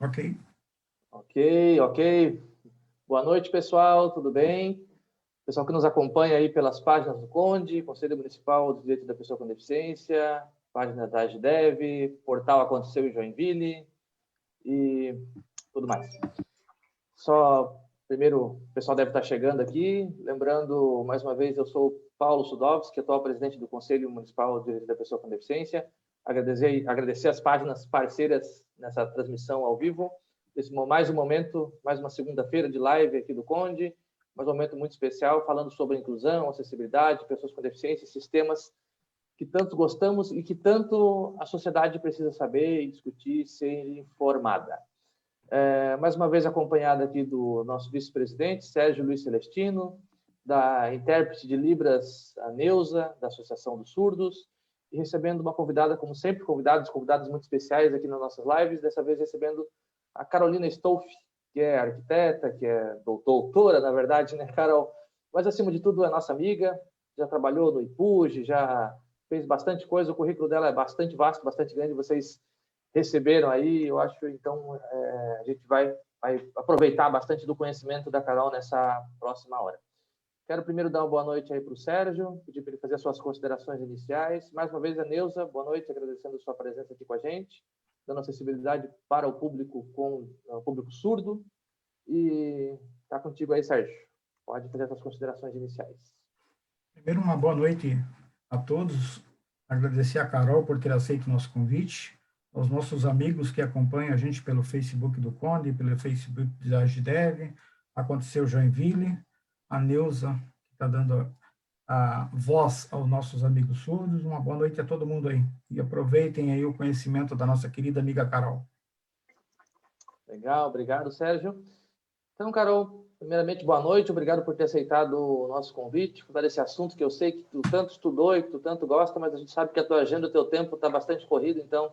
Ok. Ok, ok. Boa noite, pessoal, tudo bem? Pessoal que nos acompanha aí pelas páginas do Conde, Conselho Municipal de Direito da Pessoa com Deficiência, página da AGDEV, portal Aconteceu em Joinville e tudo mais. Só, primeiro, o pessoal deve estar chegando aqui. Lembrando, mais uma vez, eu sou o Paulo Sudovski, atual presidente do Conselho Municipal de Direito da Pessoa com Deficiência. Agradecer as páginas parceiras nessa transmissão ao vivo. Mais um momento, mais uma segunda-feira de live aqui do Conde, mais um momento muito especial, falando sobre inclusão, acessibilidade, pessoas com deficiência, sistemas que tanto gostamos e que tanto a sociedade precisa saber e discutir, ser informada. Mais uma vez acompanhado aqui do nosso vice-presidente, Sérgio Luiz Celestino, da intérprete de Libras, a Neuza, da Associação dos Surdos, e recebendo uma convidada, como sempre, convidados muito especiais aqui nas nossas lives, dessa vez recebendo a Carolina Stolf, que é arquiteta, que é doutora, na verdade, né, Carol? Mas, acima de tudo, é nossa amiga, já trabalhou no IPUG, já fez bastante coisa, o currículo dela é bastante vasto, bastante grande, vocês receberam aí, eu acho, então, a gente vai aproveitar bastante do conhecimento da Carol nessa próxima hora. Quero primeiro dar uma boa noite aí para o Sérgio, pedir para ele fazer as suas considerações iniciais. Mais uma vez, a Neuza, boa noite, agradecendo a sua presença aqui com a gente, dando acessibilidade para o público surdo. E está contigo aí, Sérgio. Pode fazer as suas considerações iniciais. Primeiro, uma boa noite a todos. Agradecer a Carol por ter aceito o nosso convite, aos nossos amigos que acompanham a gente pelo Facebook do Conde, pelo Facebook da AGDEV, Aconteceu Joinville, a Neuza, que está dando a voz aos nossos amigos surdos. Uma boa noite a todo mundo aí. E aproveitem aí o conhecimento da nossa querida amiga Carol. Legal, obrigado, Sérgio. Então, Carol, primeiramente, boa noite, obrigado por ter aceitado o nosso convite, por esse assunto que eu sei que tu tanto estudou e que tu tanto gosta, mas a gente sabe que a tua agenda, o teu tempo está bastante corrido, então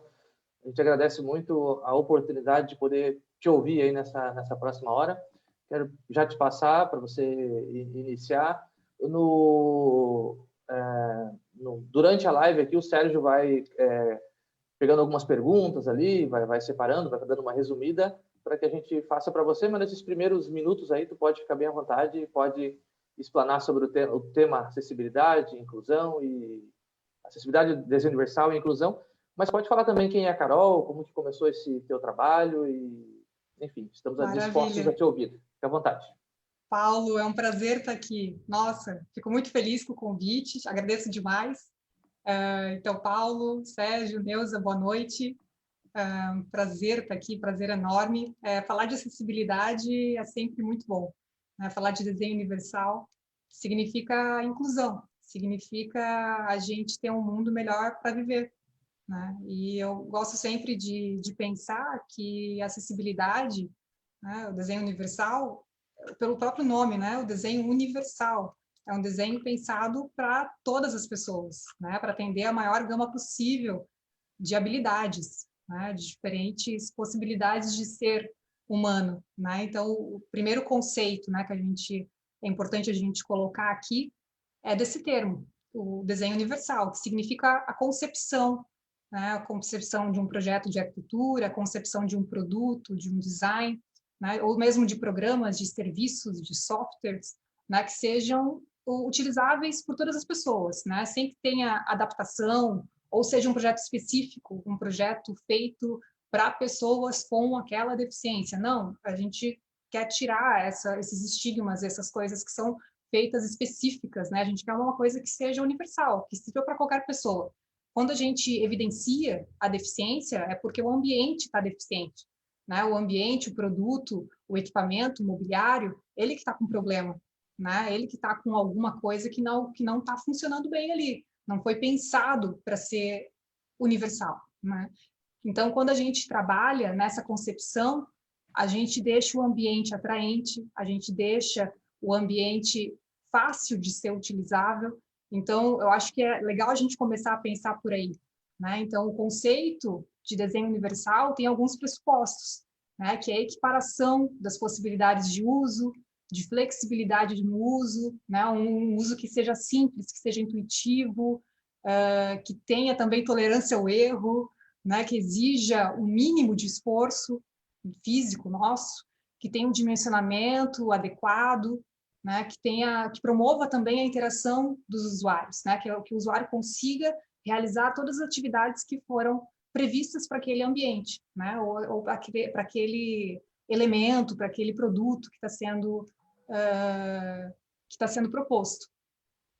a gente agradece muito a oportunidade de poder te ouvir aí nessa próxima hora. Quero já te passar para você iniciar. Durante a live aqui, o Sérgio vai pegando algumas perguntas ali, vai separando, vai dando uma resumida para que a gente faça para você, mas nesses primeiros minutos aí tu pode ficar bem à vontade, pode explanar sobre o tema acessibilidade, inclusão e acessibilidade, desenho universal e inclusão, mas pode falar também quem é a Carol, como que começou esse teu trabalho e, enfim, estamos dispostos a te ouvir. Fique à vontade. Paulo, é um prazer estar aqui. Nossa, fico muito feliz com o convite, agradeço demais. Então, Paulo, Sérgio, Neuza, boa noite. Um prazer estar aqui, prazer enorme. Falar de acessibilidade é sempre muito bom. Falar de desenho universal significa inclusão, significa a gente ter um mundo melhor para viver. Né? E eu gosto sempre de pensar que a acessibilidade, né, o desenho universal, pelo próprio nome, né, o desenho universal, é um desenho pensado para todas as pessoas, né, para atender a maior gama possível de habilidades, né, de diferentes possibilidades de ser humano. Né? Então, o primeiro conceito, né, que é importante a gente colocar aqui é desse termo, o desenho universal, que significa a concepção, né, a concepção de um projeto de arquitetura, a concepção de um produto, de um design, né, ou mesmo de programas, de serviços, de softwares, né, que sejam utilizáveis por todas as pessoas, né, sem que tenha adaptação, ou seja um projeto específico, um projeto feito para pessoas com aquela deficiência. Não, a gente quer tirar esses estigmas, essas coisas que são feitas específicas, né? A gente quer uma coisa que seja universal, que sirva para qualquer pessoa. Quando a gente evidencia a deficiência, é porque o ambiente está deficiente, né? O ambiente, o produto, o equipamento, o mobiliário, ele que está com problema, né? Ele que está com alguma coisa que não está funcionando bem ali, não foi pensado para ser universal, né? Então, quando a gente trabalha nessa concepção, a gente deixa o ambiente atraente, a gente deixa o ambiente fácil de ser utilizável. Então, eu acho que é legal a gente começar a pensar por aí, né? Então, o conceito de desenho universal tem alguns pressupostos, né? Que é a equiparação das possibilidades de uso, de flexibilidade no uso, né? Um uso que seja simples, que seja intuitivo, que tenha também tolerância ao erro, né? Que exija o mínimo de esforço. físico nosso, que tenha um dimensionamento adequado, né, que promova também a interação dos usuários, né, que o usuário consiga realizar todas as atividades que foram previstas para aquele ambiente, né, ou para aquele elemento, para aquele produto que está sendo proposto.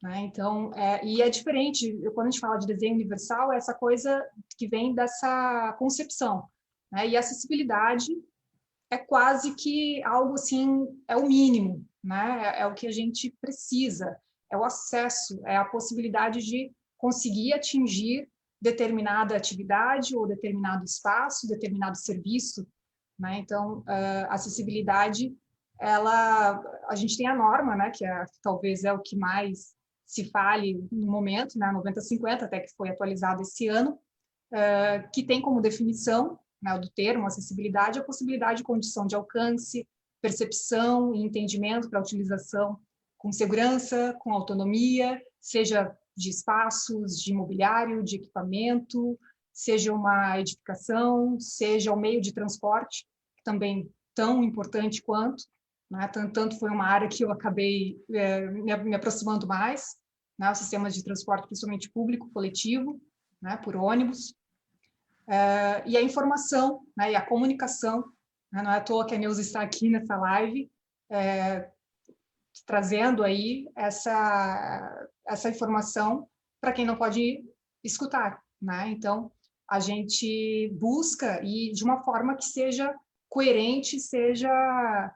Né? Então, e é diferente, quando a gente fala de desenho universal, é essa coisa que vem dessa concepção. Né? E a acessibilidade é quase que algo assim, é o mínimo, né? É o que a gente precisa, é o acesso, é a possibilidade de conseguir atingir determinada atividade ou determinado espaço, determinado serviço. Né? Então, a acessibilidade, a gente tem a norma, né? Que talvez é o que mais se fale no momento, né? 9050, até que foi atualizado esse ano, que tem como definição, né, do termo acessibilidade, a possibilidade de condição de alcance, percepção e entendimento para utilização com segurança, com autonomia, seja de espaços, de imobiliário, de equipamento, seja uma edificação, seja o meio de transporte, que também tão importante quanto, né, tanto foi uma área que eu acabei me aproximando mais, né, os sistemas de transporte, principalmente público, coletivo, né, por ônibus, e a informação, né, e a comunicação, né, não é à toa que a Neuza está aqui nessa live, trazendo aí essa informação para quem não pode escutar, né? Então, a gente busca, e de uma forma que seja coerente, seja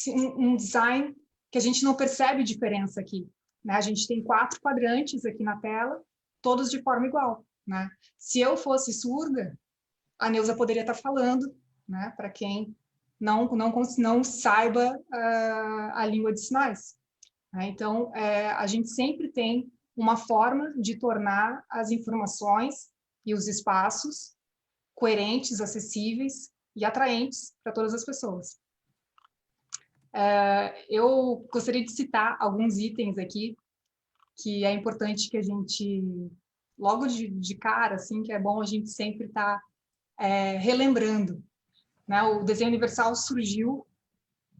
um design que a gente não percebe diferença aqui, né? A gente tem 4 quadrantes aqui na tela, todos de forma igual, né? Se eu fosse surda, a Neuza poderia estar falando, né? Para quem não saiba a língua de sinais. Né? Então, a gente sempre tem uma forma de tornar as informações e os espaços coerentes, acessíveis e atraentes para todas as pessoas. Eu gostaria de citar alguns itens aqui que é importante que a gente, logo de cara, assim, que é bom a gente sempre estar relembrando. Né? O desenho universal surgiu,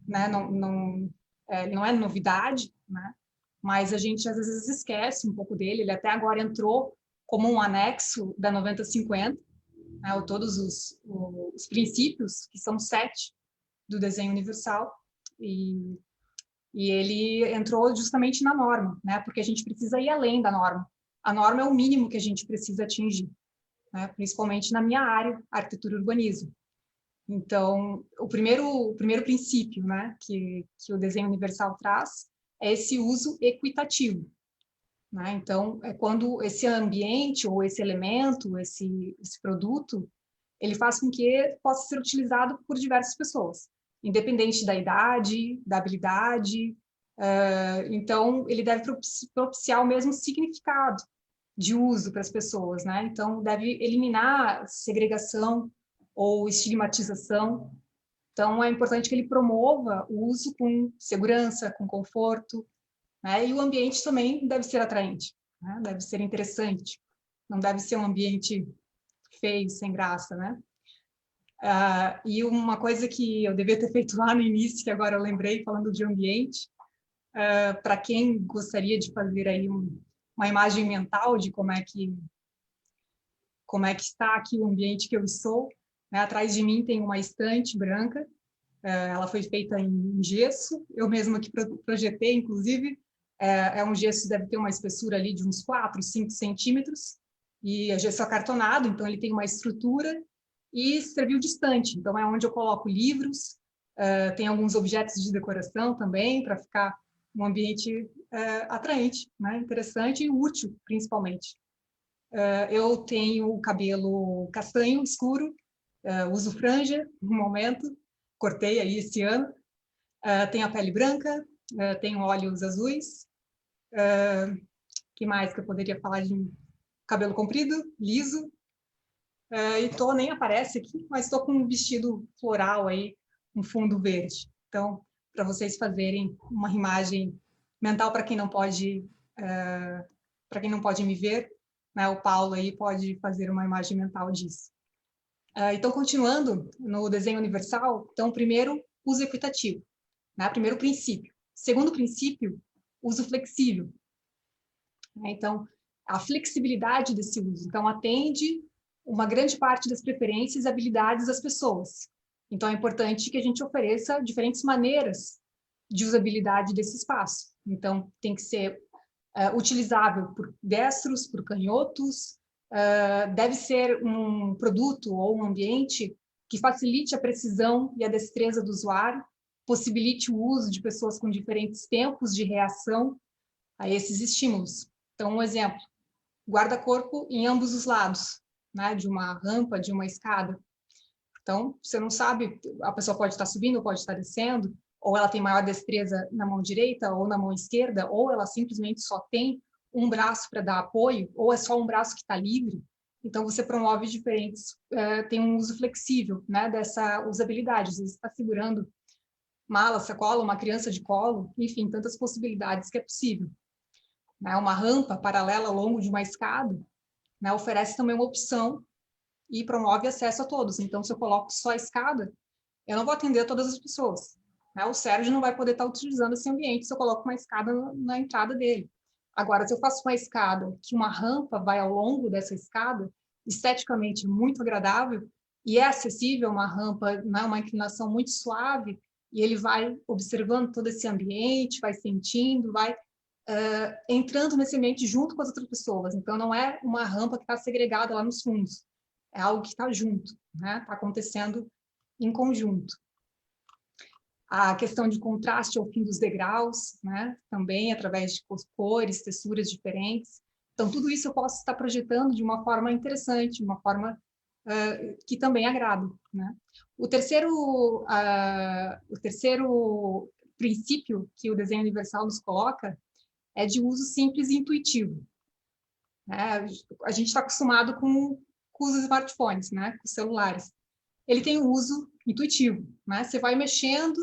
né? Não é novidade, né? Mas a gente às vezes esquece um pouco dele. Ele até agora entrou como um anexo da 9050, né? Todos os princípios, que são 7 do desenho universal, e ele entrou justamente na norma, né? Porque a gente precisa ir além da norma. A norma é o mínimo que a gente precisa atingir, né? Principalmente na minha área, arquitetura e urbanismo. Então, o primeiro princípio, né, que o desenho universal traz é esse uso equitativo. Né? Então, é quando esse ambiente ou esse elemento, esse produto, ele faz com que possa ser utilizado por diversas pessoas, independente da idade, da habilidade. Então, ele deve propiciar o mesmo significado de uso para as pessoas. Né? Então, deve eliminar segregação ou estigmatização. Então, é importante que ele promova o uso com segurança, com conforto, né? E o ambiente também deve ser atraente, né? Deve ser interessante, não deve ser um ambiente feio, sem graça, né? E uma coisa que eu devia ter feito lá no início, que agora eu lembrei, falando de ambiente, para quem gostaria de fazer aí uma imagem mental de como é que está aqui o ambiente que eu estou, né? Atrás de mim tem uma estante branca, ela foi feita em gesso, eu mesma que projetei, inclusive, é um gesso, deve ter uma espessura ali de uns 4, 5 centímetros, e é gesso acartonado, então ele tem uma estrutura, e serviu de estante, então é onde eu coloco livros, tem alguns objetos de decoração também, para ficar um ambiente atraente, né? Interessante e útil, principalmente. Eu tenho o cabelo castanho escuro, uso franja no momento, cortei aí esse ano, tenho a pele branca, tenho olhos azuis, que mais que eu poderia falar de cabelo comprido, liso, e nem aparece aqui, mas estou com um vestido floral aí, um fundo verde. Então, para vocês fazerem uma imagem mental para quem não pode me ver, né, o Paulo aí pode fazer uma imagem mental disso. Então, continuando no desenho universal, então, primeiro, uso equitativo, né? Primeiro princípio. Segundo princípio, uso flexível. Então, a flexibilidade desse uso. Então, atende uma grande parte das preferências e habilidades das pessoas. Então, é importante que a gente ofereça diferentes maneiras de usabilidade desse espaço. Então, tem que ser utilizável por destros, por canhotos, deve ser um produto ou um ambiente que facilite a precisão e a destreza do usuário, possibilite o uso de pessoas com diferentes tempos de reação a esses estímulos. Então, um exemplo, guarda-corpo em ambos os lados, né, de uma rampa, de uma escada. Então, você não sabe, a pessoa pode estar subindo, pode estar descendo, ou ela tem maior destreza na mão direita ou na mão esquerda, ou ela simplesmente só tem um braço para dar apoio, ou é só um braço que está livre. Então, você promove diferentes, tem um uso flexível, né, dessa usabilidade. Às vezes, você está segurando mala, sacola, uma criança de colo, enfim, tantas possibilidades que é possível. Né, uma rampa paralela ao longo de uma escada, né, oferece também uma opção e promove acesso a todos. Então, se eu coloco só a escada, eu não vou atender todas as pessoas. Né? O Sérgio não vai poder estar utilizando esse ambiente se eu coloco uma escada na entrada dele. Agora, se eu faço uma escada, que uma rampa vai ao longo dessa escada, esteticamente muito agradável, e é acessível, uma rampa, né, uma inclinação muito suave, e ele vai observando todo esse ambiente, vai sentindo, vai entrando nesse ambiente junto com as outras pessoas. Então, não é uma rampa que está segregada lá nos fundos. É algo que está junto, né? Está acontecendo em conjunto. A questão de contraste ao fim dos degraus, né? Também através de cores, texturas diferentes. Então, tudo isso eu posso estar projetando de uma forma interessante, de uma forma que também agrada, né? O terceiro princípio que o desenho universal nos coloca é de uso simples e intuitivo. Né? A gente está acostumado com os smartphones, né? Com os celulares. Ele tem um uso intuitivo, né? Você vai mexendo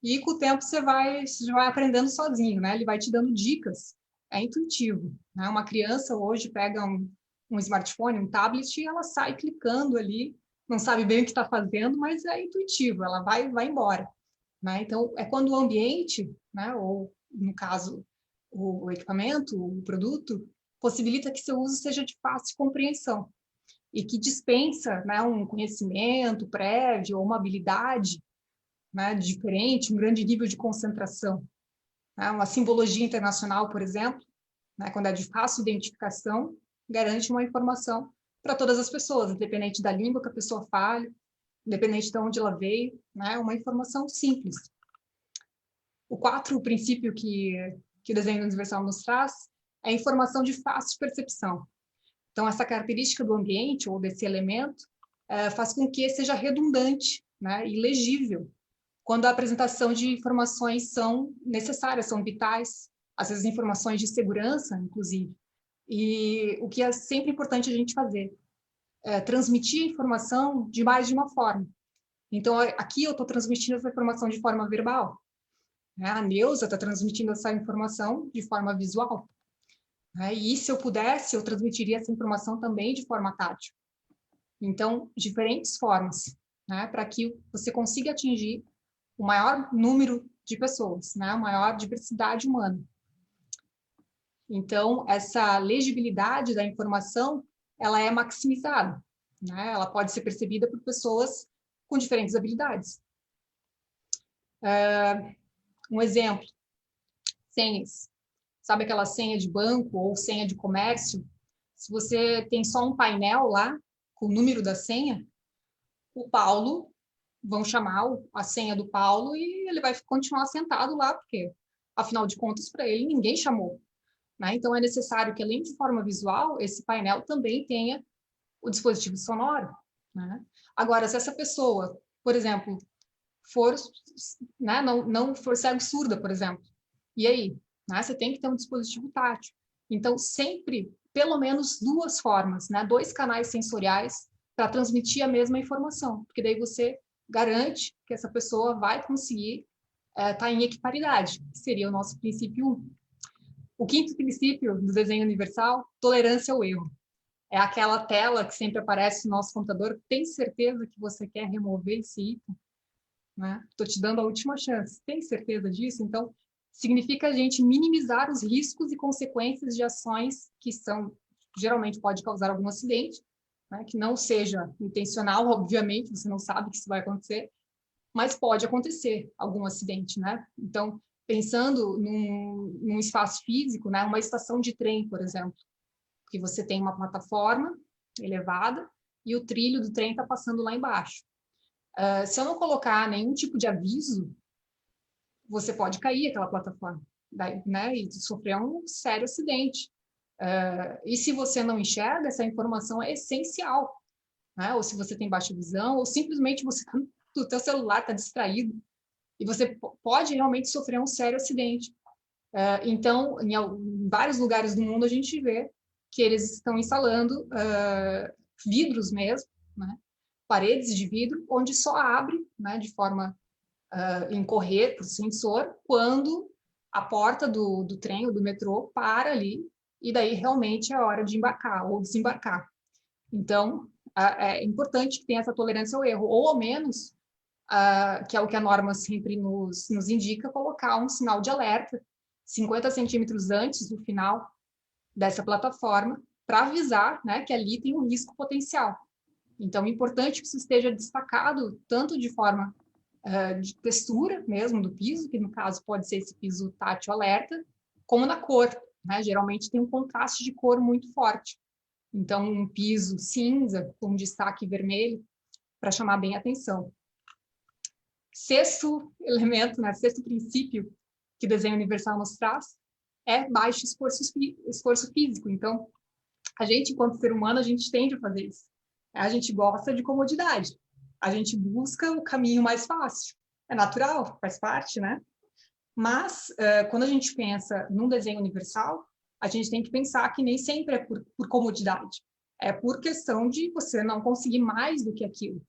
e com o tempo você vai aprendendo sozinho, né? Ele vai te dando dicas, é intuitivo. Né? Uma criança hoje pega um smartphone, um tablet, e ela sai clicando ali, não sabe bem o que está fazendo, mas é intuitivo, ela vai embora. Né? Então, é quando o ambiente, né, ou no caso, o equipamento, o produto, possibilita que seu uso seja de fácil compreensão e que dispensa, né, um conhecimento prévio ou uma habilidade, né, diferente, um grande nível de concentração. Né? Uma simbologia internacional, por exemplo, né, quando é de fácil identificação, garante uma informação para todas as pessoas, independente da língua que a pessoa fale, independente de onde ela veio, né, uma informação simples. O quarto princípio que o desenho universal nos traz é a informação de fácil percepção. Então, essa característica do ambiente ou desse elemento faz com que seja redundante, né, e legível quando a apresentação de informações são necessárias, são vitais, às vezes informações de segurança, inclusive. E o que é sempre importante a gente fazer é transmitir a informação de mais de uma forma. Então, aqui eu estou transmitindo essa informação de forma verbal. Né? A Neuza está transmitindo essa informação de forma visual. Né? E se eu pudesse, eu transmitiria essa informação também de forma tátil. Então, diferentes formas, né? Para que você consiga atingir o maior número de pessoas, né? A maior diversidade humana. Então, essa legibilidade da informação, ela é maximizada. Né? Ela pode ser percebida por pessoas com diferentes habilidades. Um exemplo, senhas. Sabe aquela senha de banco ou senha de comércio? Se você tem só um painel lá, com o número da senha, o Paulo, vão chamar a senha do Paulo e ele vai continuar sentado lá, porque, afinal de contas, para ele, ninguém chamou. Né? Então, é necessário que, além de forma visual, esse painel também tenha o dispositivo sonoro. Né? Agora, se essa pessoa, por exemplo, for, né, não for cego-surda, por exemplo, e aí? Né? Você tem que ter um dispositivo tátil. Então, sempre, pelo menos duas formas, né? 2 canais sensoriais para transmitir a mesma informação, porque daí você garante que essa pessoa vai conseguir estar em equiparidade, que seria o nosso princípio 1. O quinto princípio do desenho universal, tolerância ao erro. É aquela tela que sempre aparece no nosso computador. Tem certeza que você quer remover esse item? Né? Estou te dando a última chance. Tem certeza disso? Então, significa a gente minimizar os riscos e consequências de ações que geralmente pode causar algum acidente, né? Que não seja intencional, obviamente, você não sabe que isso vai acontecer, mas pode acontecer algum acidente, né? Então, pensando num espaço físico, né? Uma estação de trem, por exemplo, que você tem uma plataforma elevada e o trilho do trem está passando lá embaixo. Se eu não colocar nenhum tipo de aviso, você pode cair aquela plataforma, né? E sofrer um sério acidente. E se você não enxerga, essa informação é essencial, né? Ou se você tem baixa visão, ou simplesmente o teu celular está distraído, e você pode realmente sofrer um sério acidente. Então, em vários lugares do mundo, a gente vê que eles estão instalando vidros mesmo, né? Paredes de vidro, onde só abre, né, de forma em correr por sensor, quando a porta do trem ou do metrô para ali, e daí realmente é hora de embarcar ou desembarcar. Então, é importante que tenha essa tolerância ao erro, ou ao menos, que é o que a norma sempre nos indica, colocar um sinal de alerta 50 centímetros antes do final dessa plataforma, para avisar, né, que ali tem um risco potencial. Então, é importante que isso esteja destacado tanto de forma de textura mesmo do piso, que no caso pode ser esse piso tátil alerta, como na cor, né? Geralmente tem um contraste de cor muito forte. Então, um piso cinza com destaque vermelho para chamar bem a atenção. Sexto elemento, né? Sexto princípio que o desenho universal nos traz é baixo esforço físico. Então, a gente, enquanto ser humano, a gente tende a fazer isso. A gente gosta de comodidade. A gente busca o caminho mais fácil. É natural, faz parte, né? Mas, quando a gente pensa num desenho universal, a gente tem que pensar que nem sempre é por comodidade. É por questão de você não conseguir mais do que aquilo.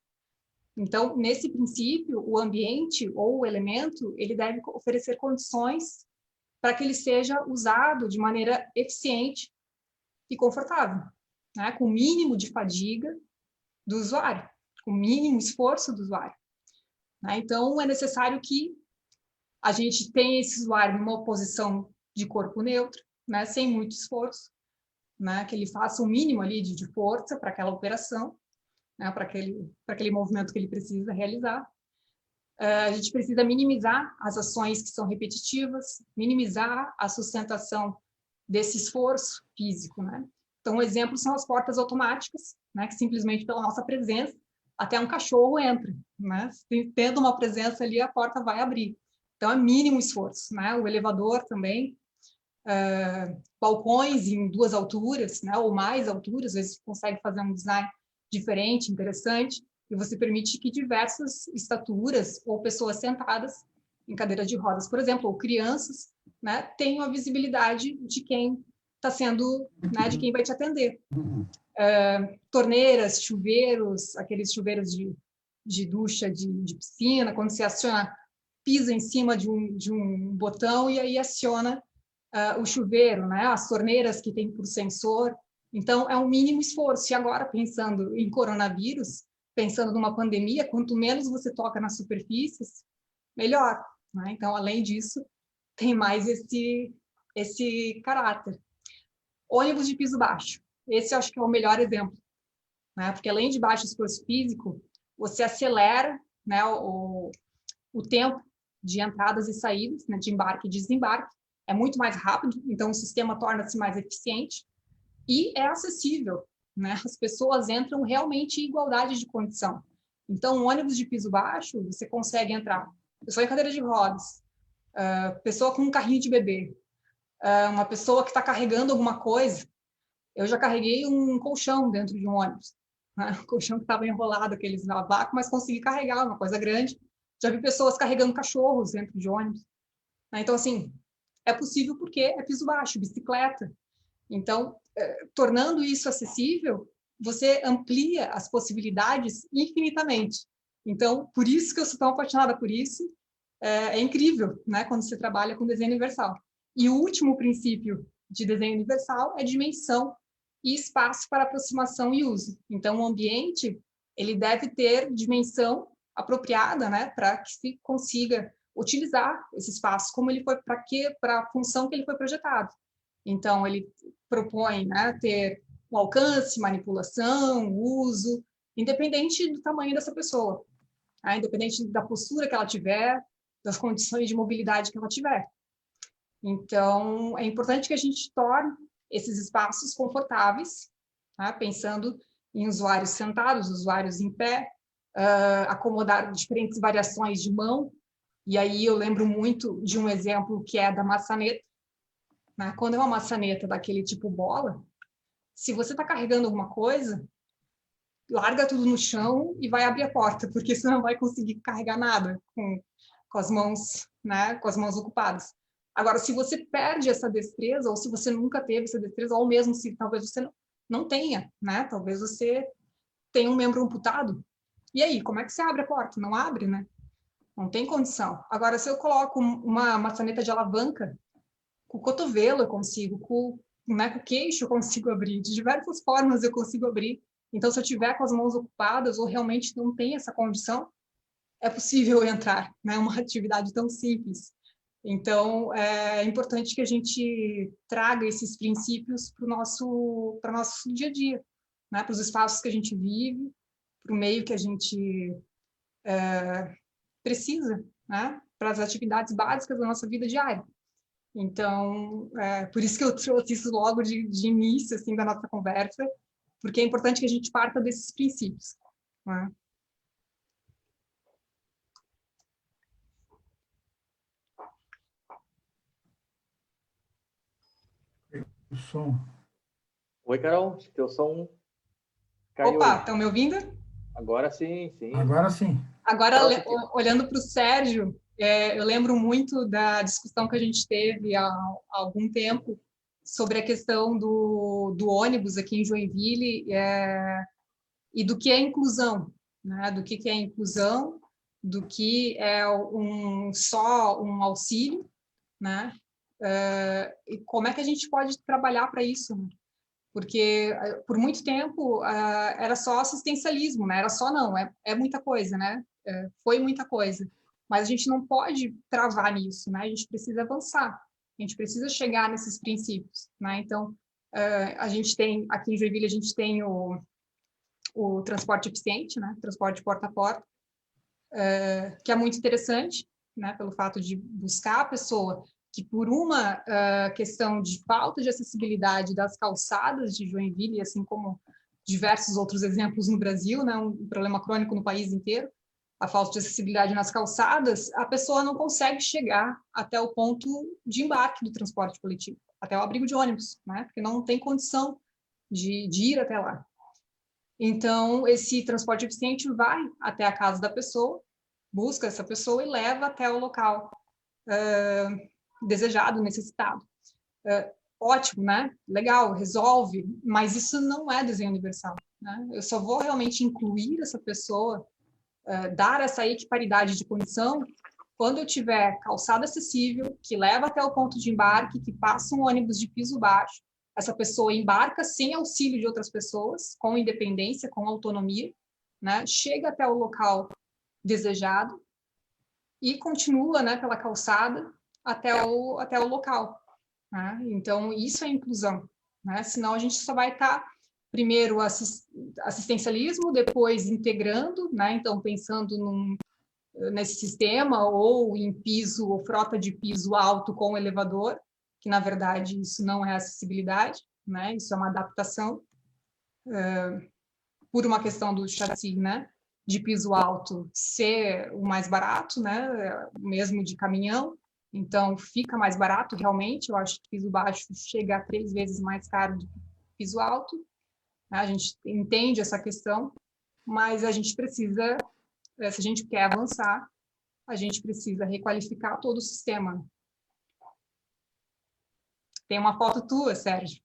Então, nesse princípio, o ambiente ou o elemento, ele deve oferecer condições para que ele seja usado de maneira eficiente e confortável, né? Com o mínimo de fadiga do usuário, com o mínimo esforço do usuário. Né? Então, é necessário que a gente tenha esse usuário numa posição de corpo neutro, né? Sem muito esforço, né? Que ele faça o mínimo ali de força para aquela operação, né? Para aquele movimento que ele precisa realizar. A gente precisa minimizar as ações que são repetitivas, minimizar a sustentação desse esforço físico, né? Então, um exemplo são as portas automáticas, né? Que simplesmente pela nossa presença, até um cachorro entra, né? Tendo uma presença ali, a porta vai abrir. Então, é mínimo esforço, né? O elevador também, balcões em 2 alturas, né? Ou mais alturas, às vezes você consegue fazer um design diferente, interessante, e você permite que diversas estaturas ou pessoas sentadas em cadeira de rodas, por exemplo, ou crianças, né, tenham a visibilidade de quem está sendo, né, de quem vai te atender. Torneiras, chuveiros, aqueles chuveiros de ducha, de piscina, quando você aciona, pisa em cima de um botão e aí aciona o chuveiro, né, as torneiras que tem por sensor. Então, é um mínimo esforço. E agora, pensando em coronavírus, pensando numa pandemia, quanto menos você toca nas superfícies, melhor. Né? Então, além disso, tem mais esse caráter. Ônibus de piso baixo. Esse eu acho que é o melhor exemplo. Né? Porque além de baixo esforço físico, você acelera, né, o tempo de entradas e saídas, né, de embarque e desembarque. É muito mais rápido, então o sistema torna-se mais eficiente. E é acessível, né? As pessoas entram realmente em igualdade de condição. Então, um ônibus de piso baixo, você consegue entrar pessoa em cadeira de rodas, pessoa com um carrinho de bebê, uma pessoa que está carregando alguma coisa. Eu já carreguei um colchão dentro de um ônibus, né? Um colchão que estava enrolado, aqueles na vácuo, mas consegui carregar uma coisa grande. Já vi pessoas carregando cachorros dentro de ônibus. Né? Então, assim, é possível porque é piso baixo, bicicleta. Então, tornando isso acessível, você amplia as possibilidades infinitamente. Então, por isso que eu sou tão apaixonada por isso. É incrível, né, quando você trabalha com desenho universal. E o último princípio de desenho universal é dimensão e espaço para aproximação e uso. Então, o ambiente ele deve ter dimensão apropriada, né, para que se consiga utilizar esse espaço como ele foi, para a função que ele foi projetado. Então, ele propõe, né, ter um alcance, manipulação, uso, independente do tamanho dessa pessoa, né, independente da postura que ela tiver, das condições de mobilidade que ela tiver. Então, é importante que a gente torne esses espaços confortáveis, tá? Pensando em usuários sentados, usuários em pé, acomodar diferentes variações de mão. E aí eu lembro muito de um exemplo que é da maçaneta, né? Quando é uma maçaneta daquele tipo bola, se você está carregando alguma coisa, larga tudo no chão e vai abrir a porta, porque você não vai conseguir carregar nada com as mãos, né? Com as mãos ocupadas. Agora, se você perde essa destreza, ou se você nunca teve essa destreza, ou mesmo se talvez você não tenha, né? Talvez você tenha um membro amputado. E aí, como é que você abre a porta? Não abre, né? Não tem condição. Agora, se eu coloco uma maçaneta de alavanca, com o cotovelo eu consigo, com o queixo eu consigo abrir, de diversas formas eu consigo abrir. Então, se eu tiver com as mãos ocupadas ou realmente não tem essa condição, é possível entrar, né? Uma atividade tão simples. Então, é importante que a gente traga esses princípios para o nosso dia a dia, né? Para os espaços que a gente vive, para o meio que a gente precisa, né? Para as atividades básicas da nossa vida diária. Então, por isso que eu trouxe isso logo de início assim, da nossa conversa, porque é importante que a gente parta desses princípios, né? O som. Oi, Carol, teu som caiu. Opa, estão me ouvindo? Agora sim, sim. Agora sim. Agora, olhando para o Sérgio, eu lembro muito da discussão que a gente teve há algum tempo sobre a questão do ônibus aqui em Joinville e do que é inclusão, né? Do que é inclusão, do que é só um auxílio, né? E como é que a gente pode trabalhar para isso, né? Porque por muito tempo era só assistencialismo, né? Era só não, é muita coisa, né? Foi muita coisa, mas a gente não pode travar nisso, né? A gente precisa avançar, a gente precisa chegar nesses princípios, né? Então, a gente tem, aqui em Joinville, a gente tem o transporte eficiente, né? Transporte porta a porta, que é muito interessante, né? Pelo fato de buscar a pessoa que por uma questão de falta de acessibilidade das calçadas de Joinville, assim como diversos outros exemplos no Brasil, né, um problema crônico no país inteiro, a falta de acessibilidade nas calçadas, a pessoa não consegue chegar até o ponto de embarque do transporte coletivo, até o abrigo de ônibus, né, porque não tem condição de ir até lá. Então, esse transporte eficiente vai até a casa da pessoa, busca essa pessoa e leva até o local desejado, necessitado. Ótimo, né? Legal, resolve, mas isso não é desenho universal, né? Eu só vou realmente incluir essa pessoa, dar essa equiparidade de condição quando eu tiver calçada acessível, que leva até o ponto de embarque, que passa um ônibus de piso baixo, essa pessoa embarca sem auxílio de outras pessoas, com independência, com autonomia, né? Chega até o local desejado e continua, né, pela calçada até o local, né? Então, isso é inclusão, né? Senão a gente só vai estar, primeiro, assistencialismo, depois integrando, né? Então, pensando nesse sistema, ou em piso, ou frota de piso alto com elevador, que, na verdade, isso não é acessibilidade, né? Isso é uma adaptação, por uma questão do chassi, né? De piso alto ser o mais barato, né? Mesmo de caminhão, então fica mais barato realmente. Eu acho que piso baixo chega a 3 vezes mais caro do que piso alto, né? A gente entende essa questão, mas a gente precisa, se a gente quer avançar, a gente precisa requalificar todo o sistema. Tem uma foto tua, Sérgio.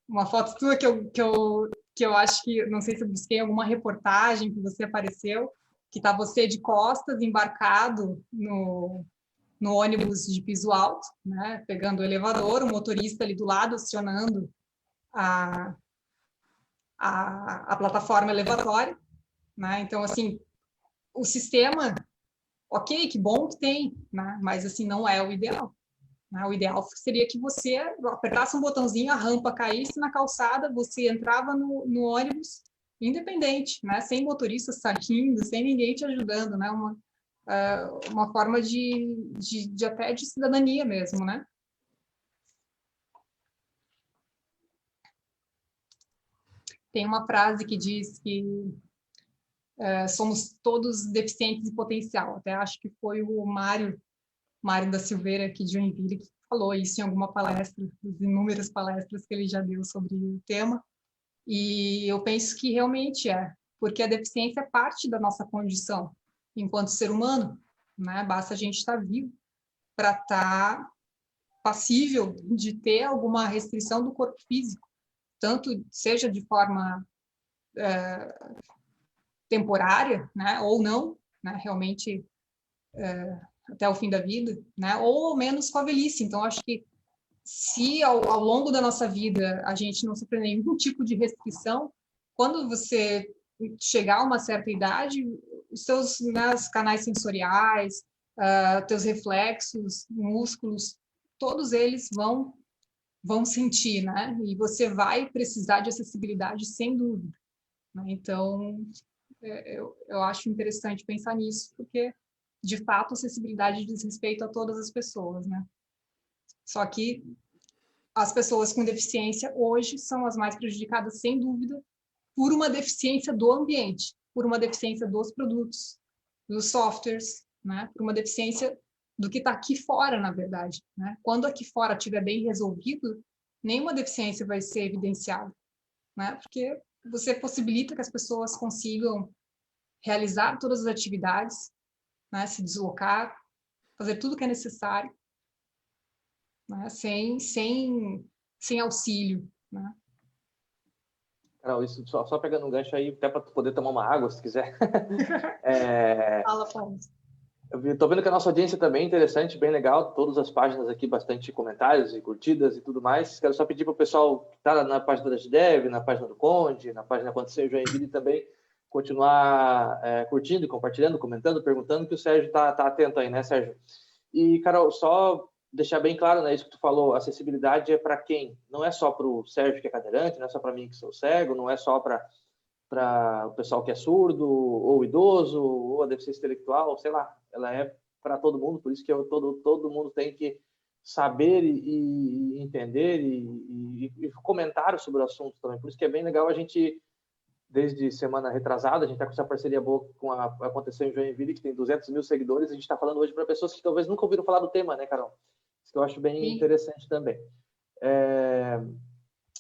Uma foto tua que eu acho que, não sei se eu busquei alguma reportagem que você apareceu, que está você de costas, embarcado no ônibus de piso alto, né, pegando o elevador, o motorista ali do lado acionando a plataforma elevatória, né? Então, assim, o sistema, ok, que bom que tem, né? Mas, assim, não é o ideal. Né? O ideal seria que você apertasse um botãozinho, a rampa caísse na calçada, você entrava no ônibus, independente, né? Sem motorista saindo, sem ninguém te ajudando, né? Uma forma até de cidadania mesmo, né? Tem uma frase que diz que somos todos deficientes de potencial. Até acho que foi o Mário da Silveira, aqui de Joinville, que falou isso em alguma palestra, das inúmeras palestras que ele já deu sobre o tema. E eu penso que realmente porque a deficiência é parte da nossa condição enquanto ser humano, né? Basta a gente estar vivo para estar passível de ter alguma restrição do corpo físico, tanto seja de forma temporária, né, ou não, né, realmente até o fim da vida, né, ou ao menos com a velhice. Então, acho que se ao longo da nossa vida a gente não sofrer nenhum tipo de restrição, quando você chegar a uma certa idade, os seus, né, os canais sensoriais, teus reflexos, músculos, todos eles vão sentir, né? E você vai precisar de acessibilidade sem dúvida. Né? Então, eu acho interessante pensar nisso, porque, de fato, acessibilidade diz respeito a todas as pessoas, né? Só que as pessoas com deficiência hoje são as mais prejudicadas, sem dúvida, por uma deficiência do ambiente, por uma deficiência dos produtos, dos softwares, né? Por uma deficiência do que está aqui fora, na verdade, né? Quando aqui fora estiver bem resolvido, nenhuma deficiência vai ser evidenciada, né? Porque você possibilita que as pessoas consigam realizar todas as atividades, né? Se deslocar, fazer tudo o que é necessário, né? Sem auxílio, né? Carol, isso só pegando um gancho aí, até para poder tomar uma água, se quiser. Fala, Paulo. Eu estou vendo que a nossa audiência também é interessante, bem legal, todas as páginas aqui, bastante comentários e curtidas e tudo mais. Quero só pedir para o pessoal que está na página da GDEV, na página do Conde, na página Aconteceu em Joinville também, continuar curtindo e compartilhando, comentando, perguntando, que o Sérgio está atento aí, né, Sérgio? E, Carol, só deixar bem claro, né, isso que tu falou, acessibilidade é para quem? Não é só para o Sérgio que é cadeirante, não é só para mim que sou cego, não é só para o pessoal que é surdo, ou idoso, ou a deficiência intelectual, sei lá, ela é para todo mundo, por isso que todo mundo tem que saber e entender e comentar sobre o assunto também. Por isso que é bem legal a gente, desde semana retrasada, a gente está com essa parceria boa com a Aconteceu em Joinville, que tem 200 mil seguidores, a gente está falando hoje para pessoas que talvez nunca ouviram falar do tema, né, Carol? Isso que eu acho bem interessante também.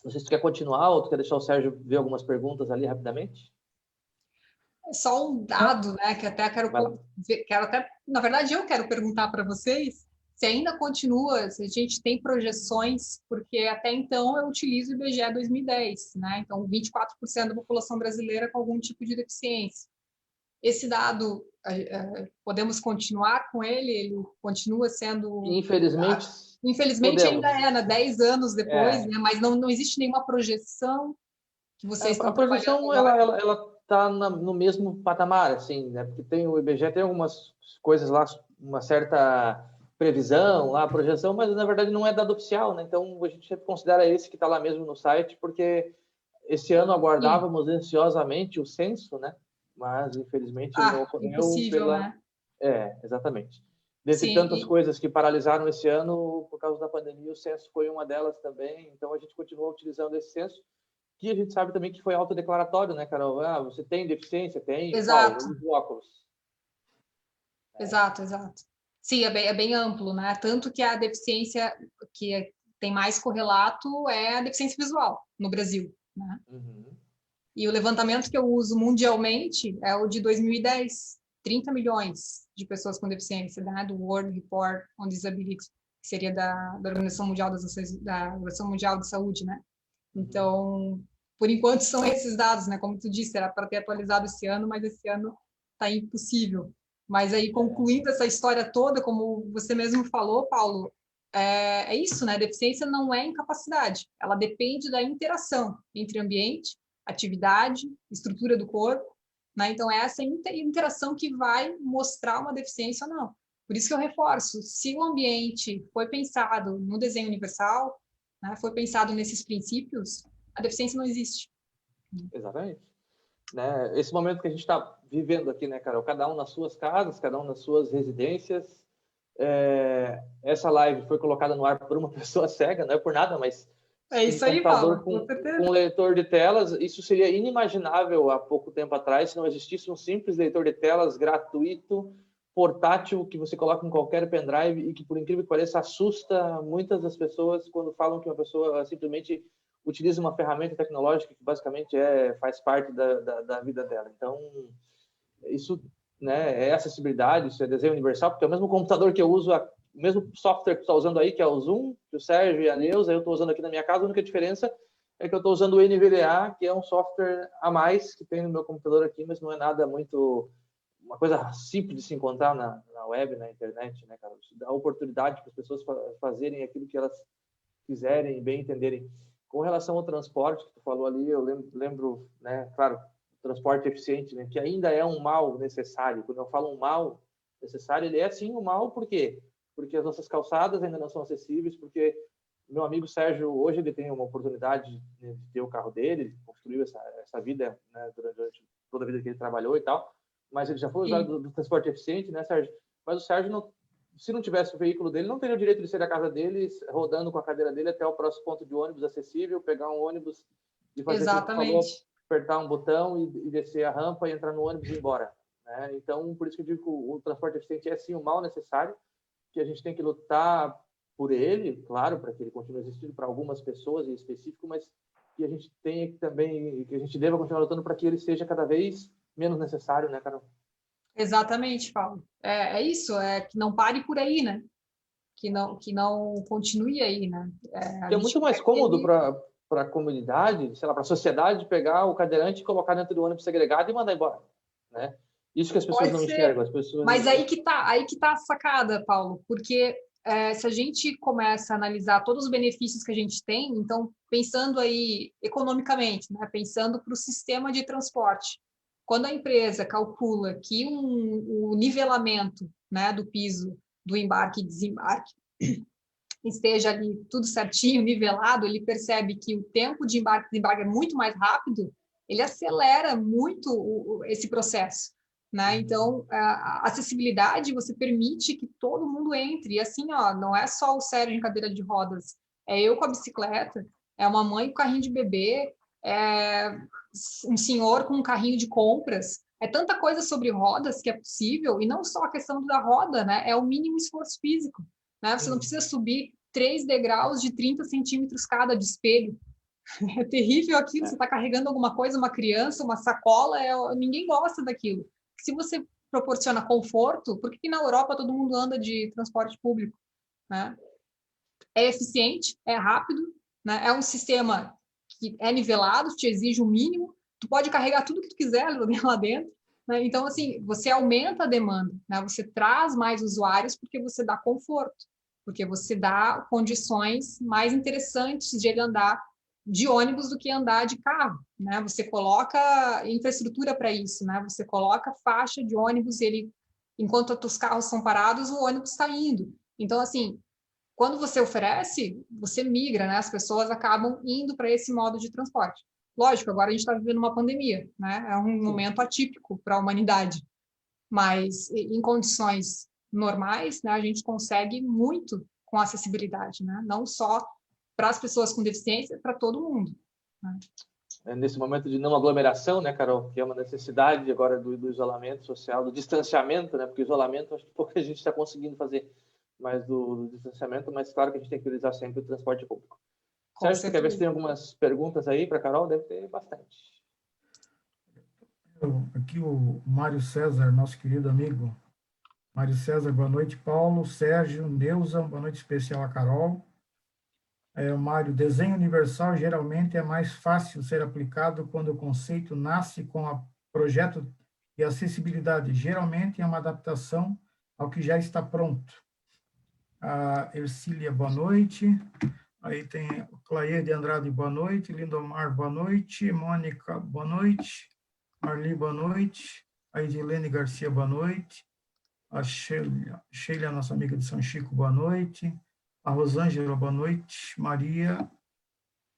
Não sei se tu quer continuar ou tu quer deixar o Sérgio ver algumas perguntas ali rapidamente. É só um dado, né, que até quero até, na verdade, eu quero perguntar para vocês se ainda continua, se a gente tem projeções, porque até então eu utilizo o IBGE 2010, né? Então 24% da população brasileira com algum tipo de deficiência. Esse dado, podemos continuar com ele? Ele continua sendo... Infelizmente podemos. ainda né? 10 anos depois, né? Mas não existe nenhuma projeção que vocês estão trabalhando. A projeção, ela está no mesmo patamar, assim, né? Porque tem o IBGE, tem algumas coisas lá, uma certa previsão lá, projeção, mas na verdade não é dado oficial, né? Então a gente considera esse que está lá mesmo no site, porque esse ano aguardávamos ansiosamente o censo, né? Mas infelizmente não ocorreu. Impossível, né? Exatamente. Dentre tantas coisas que paralisaram esse ano por causa da pandemia, o censo foi uma delas também. Então a gente continua utilizando esse censo, que a gente sabe também que foi autodeclaratório, né, Carol? Você tem deficiência? Tem. Exato. Eu uso óculos. Exato. Sim, é bem amplo, né? Tanto que a deficiência que tem mais correlato é a deficiência visual no Brasil, né? Uhum. E o levantamento que eu uso mundialmente é o de 2010, 30 milhões de pessoas com deficiência, né? Do World Report on Disability, que seria da Organização Mundial de Saúde, né? Então, por enquanto são esses dados, né? Como tu disse, era para ter atualizado esse ano, mas esse ano está impossível. Mas aí, concluindo essa história toda, como você mesmo falou, Paulo, é isso, né? Deficiência não é incapacidade, ela depende da interação entre ambiente, atividade, estrutura do corpo, né? Então, é essa interação que vai mostrar uma deficiência ou não. Por isso que eu reforço, se o ambiente foi pensado no desenho universal, né, foi pensado nesses princípios, a deficiência não existe. Exatamente. Né? Esse momento que a gente está vivendo aqui, né, Carol? Cada um nas suas casas, cada um nas suas residências. Essa live foi colocada no ar por uma pessoa cega, não é por nada, mas é isso aí, computador Paulo. com leitor de telas, isso seria inimaginável há pouco tempo atrás, se não existisse um simples leitor de telas gratuito, portátil, que você coloca em qualquer pendrive e que, por incrível que pareça, assusta muitas das pessoas quando falam que uma pessoa simplesmente utiliza uma ferramenta tecnológica que basicamente faz parte da vida dela. Então, isso, né, é acessibilidade, isso é desenho universal, porque é o mesmo computador que eu uso, o mesmo software que você está usando aí, que é o Zoom, que o Sérgio e a Neuza, eu estou usando aqui na minha casa, a única diferença é que eu estou usando o NVDA, que é um software a mais que tem no meu computador aqui, mas não é nada muito... uma coisa simples de se encontrar na web, na internet, né, cara? Isso dá oportunidade para as pessoas fazerem aquilo que elas quiserem e bem entenderem. Com relação ao transporte que tu falou ali, eu lembro, né, claro, transporte eficiente, né, que ainda é um mal necessário. Quando eu falo um mal necessário, ele é sim um mal, por quê? Porque as nossas calçadas ainda não são acessíveis, porque meu amigo Sérgio, hoje ele tem uma oportunidade de ter o carro dele, construiu essa vida, né, durante toda a vida que ele trabalhou e tal, mas ele já foi usado do transporte eficiente, né, Sérgio? Mas o Sérgio, se não tivesse o veículo dele, não teria o direito de sair da casa dele, rodando com a cadeira dele até o próximo ponto de ônibus acessível, pegar um ônibus e fazer Exatamente. aquilo que falou, apertar um botão e descer a rampa e entrar no ônibus e ir embora. Né? Então, por isso que eu digo que o transporte eficiente é sim um mal necessário, que a gente tem que lutar por ele, claro, para que ele continue existindo para algumas pessoas em específico, mas que a gente tenha que também, que a gente deva continuar lutando para que ele seja cada vez menos necessário, né, Carol? Exatamente, Paulo. É isso, que não pare por aí, né? Que não continue aí, né? É muito mais cômodo para a comunidade, sei lá, para a sociedade, pegar o cadeirante e colocar dentro do ônibus segregado e mandar embora, né? Isso que as pessoas não enxergam. As pessoas... Mas aí que tá a sacada, Paulo, porque se a gente começa a analisar todos os benefícios que a gente tem, então, pensando aí economicamente, né? Pensando para o sistema de transporte, quando a empresa calcula que o nivelamento, né, do piso do embarque e desembarque esteja ali tudo certinho, nivelado, ele percebe que o tempo de embarque e desembarque é muito mais rápido, ele acelera muito esse processo. Né? Então, a acessibilidade, você permite que todo mundo entre. E assim, ó, não é só o Sérgio em cadeira de rodas, é eu com a bicicleta, é uma mãe com carrinho de bebê, é um senhor com um carrinho de compras. É tanta coisa sobre rodas que é possível, e não só a questão da roda, né? É o mínimo esforço físico. Né? Você não precisa subir 3 degraus de 30 centímetros cada de espelho. É terrível aquilo, você está carregando alguma coisa, uma criança, uma sacola, ninguém gosta daquilo. Se você proporciona conforto, por que na Europa todo mundo anda de transporte público? Né? É eficiente, é rápido, né? É um sistema que é nivelado, te exige o mínimo, tu pode carregar tudo que tu quiser lá dentro. Né? Então, assim, você aumenta a demanda, né? Você traz mais usuários porque você dá conforto, porque você dá condições mais interessantes de ele andar de ônibus do que andar de carro, né? Você coloca infraestrutura para isso, né? Você coloca faixa de ônibus, enquanto os carros são parados, o ônibus está indo. Então, assim, quando você oferece, você migra, né? As pessoas acabam indo para esse modo de transporte. Lógico, agora a gente está vivendo uma pandemia, né? É um momento atípico para a humanidade, mas em condições normais, né, a gente consegue muito com acessibilidade, né? Não só para as pessoas com deficiência, para todo mundo. Né? Nesse momento de não aglomeração, né, Carol, que é uma necessidade agora do isolamento social, do distanciamento, né, porque o isolamento acho que pouca gente está conseguindo fazer mais do distanciamento, mas claro que a gente tem que utilizar sempre o transporte público. Sérgio, você quer ver se tem algumas perguntas aí para a Carol? Deve ter bastante. Aqui o Mário César, nosso querido amigo. Mário César, boa noite, Paulo, Sérgio, Neuza, boa noite especial a Carol. Mário, desenho universal geralmente é mais fácil ser aplicado quando o conceito nasce com o projeto de acessibilidade. Geralmente é uma adaptação ao que já está pronto. A Ercília, boa noite. Aí tem o Clair de Andrade, boa noite. Lindomar, boa noite. Mônica, boa noite. Marli, boa noite. A Edilene Garcia, boa noite. A Sheila, nossa amiga de São Chico, boa noite. A Rosângela, boa noite. Maria.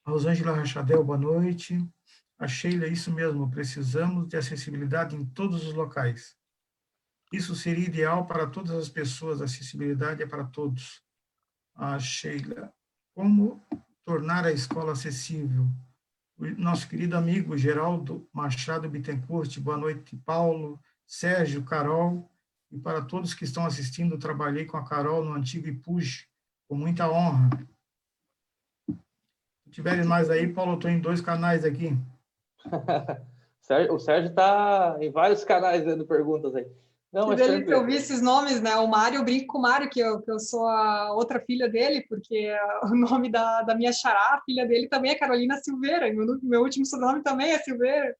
A Rosângela Rachadel, boa noite. A Sheila, isso mesmo, precisamos de acessibilidade em todos os locais. Isso seria ideal para todas as pessoas, a acessibilidade é para todos. A Sheila, como tornar a escola acessível? O nosso querido amigo Geraldo Machado Bittencourt, boa noite, Paulo, Sérgio, Carol, e para todos que estão assistindo, trabalhei com a Carol no antigo IPUJ, com muita honra. Se tiverem mais aí, Paulo, eu estou em 2 canais aqui. O Sérgio está em vários canais dando perguntas aí. Não, que delícia ouvir esses nomes, né? O Mário, eu brinco com o Mário, que eu sou a outra filha dele, porque o nome da minha xará, a filha dele também é Carolina Silveira, e meu último sobrenome também é Silveira,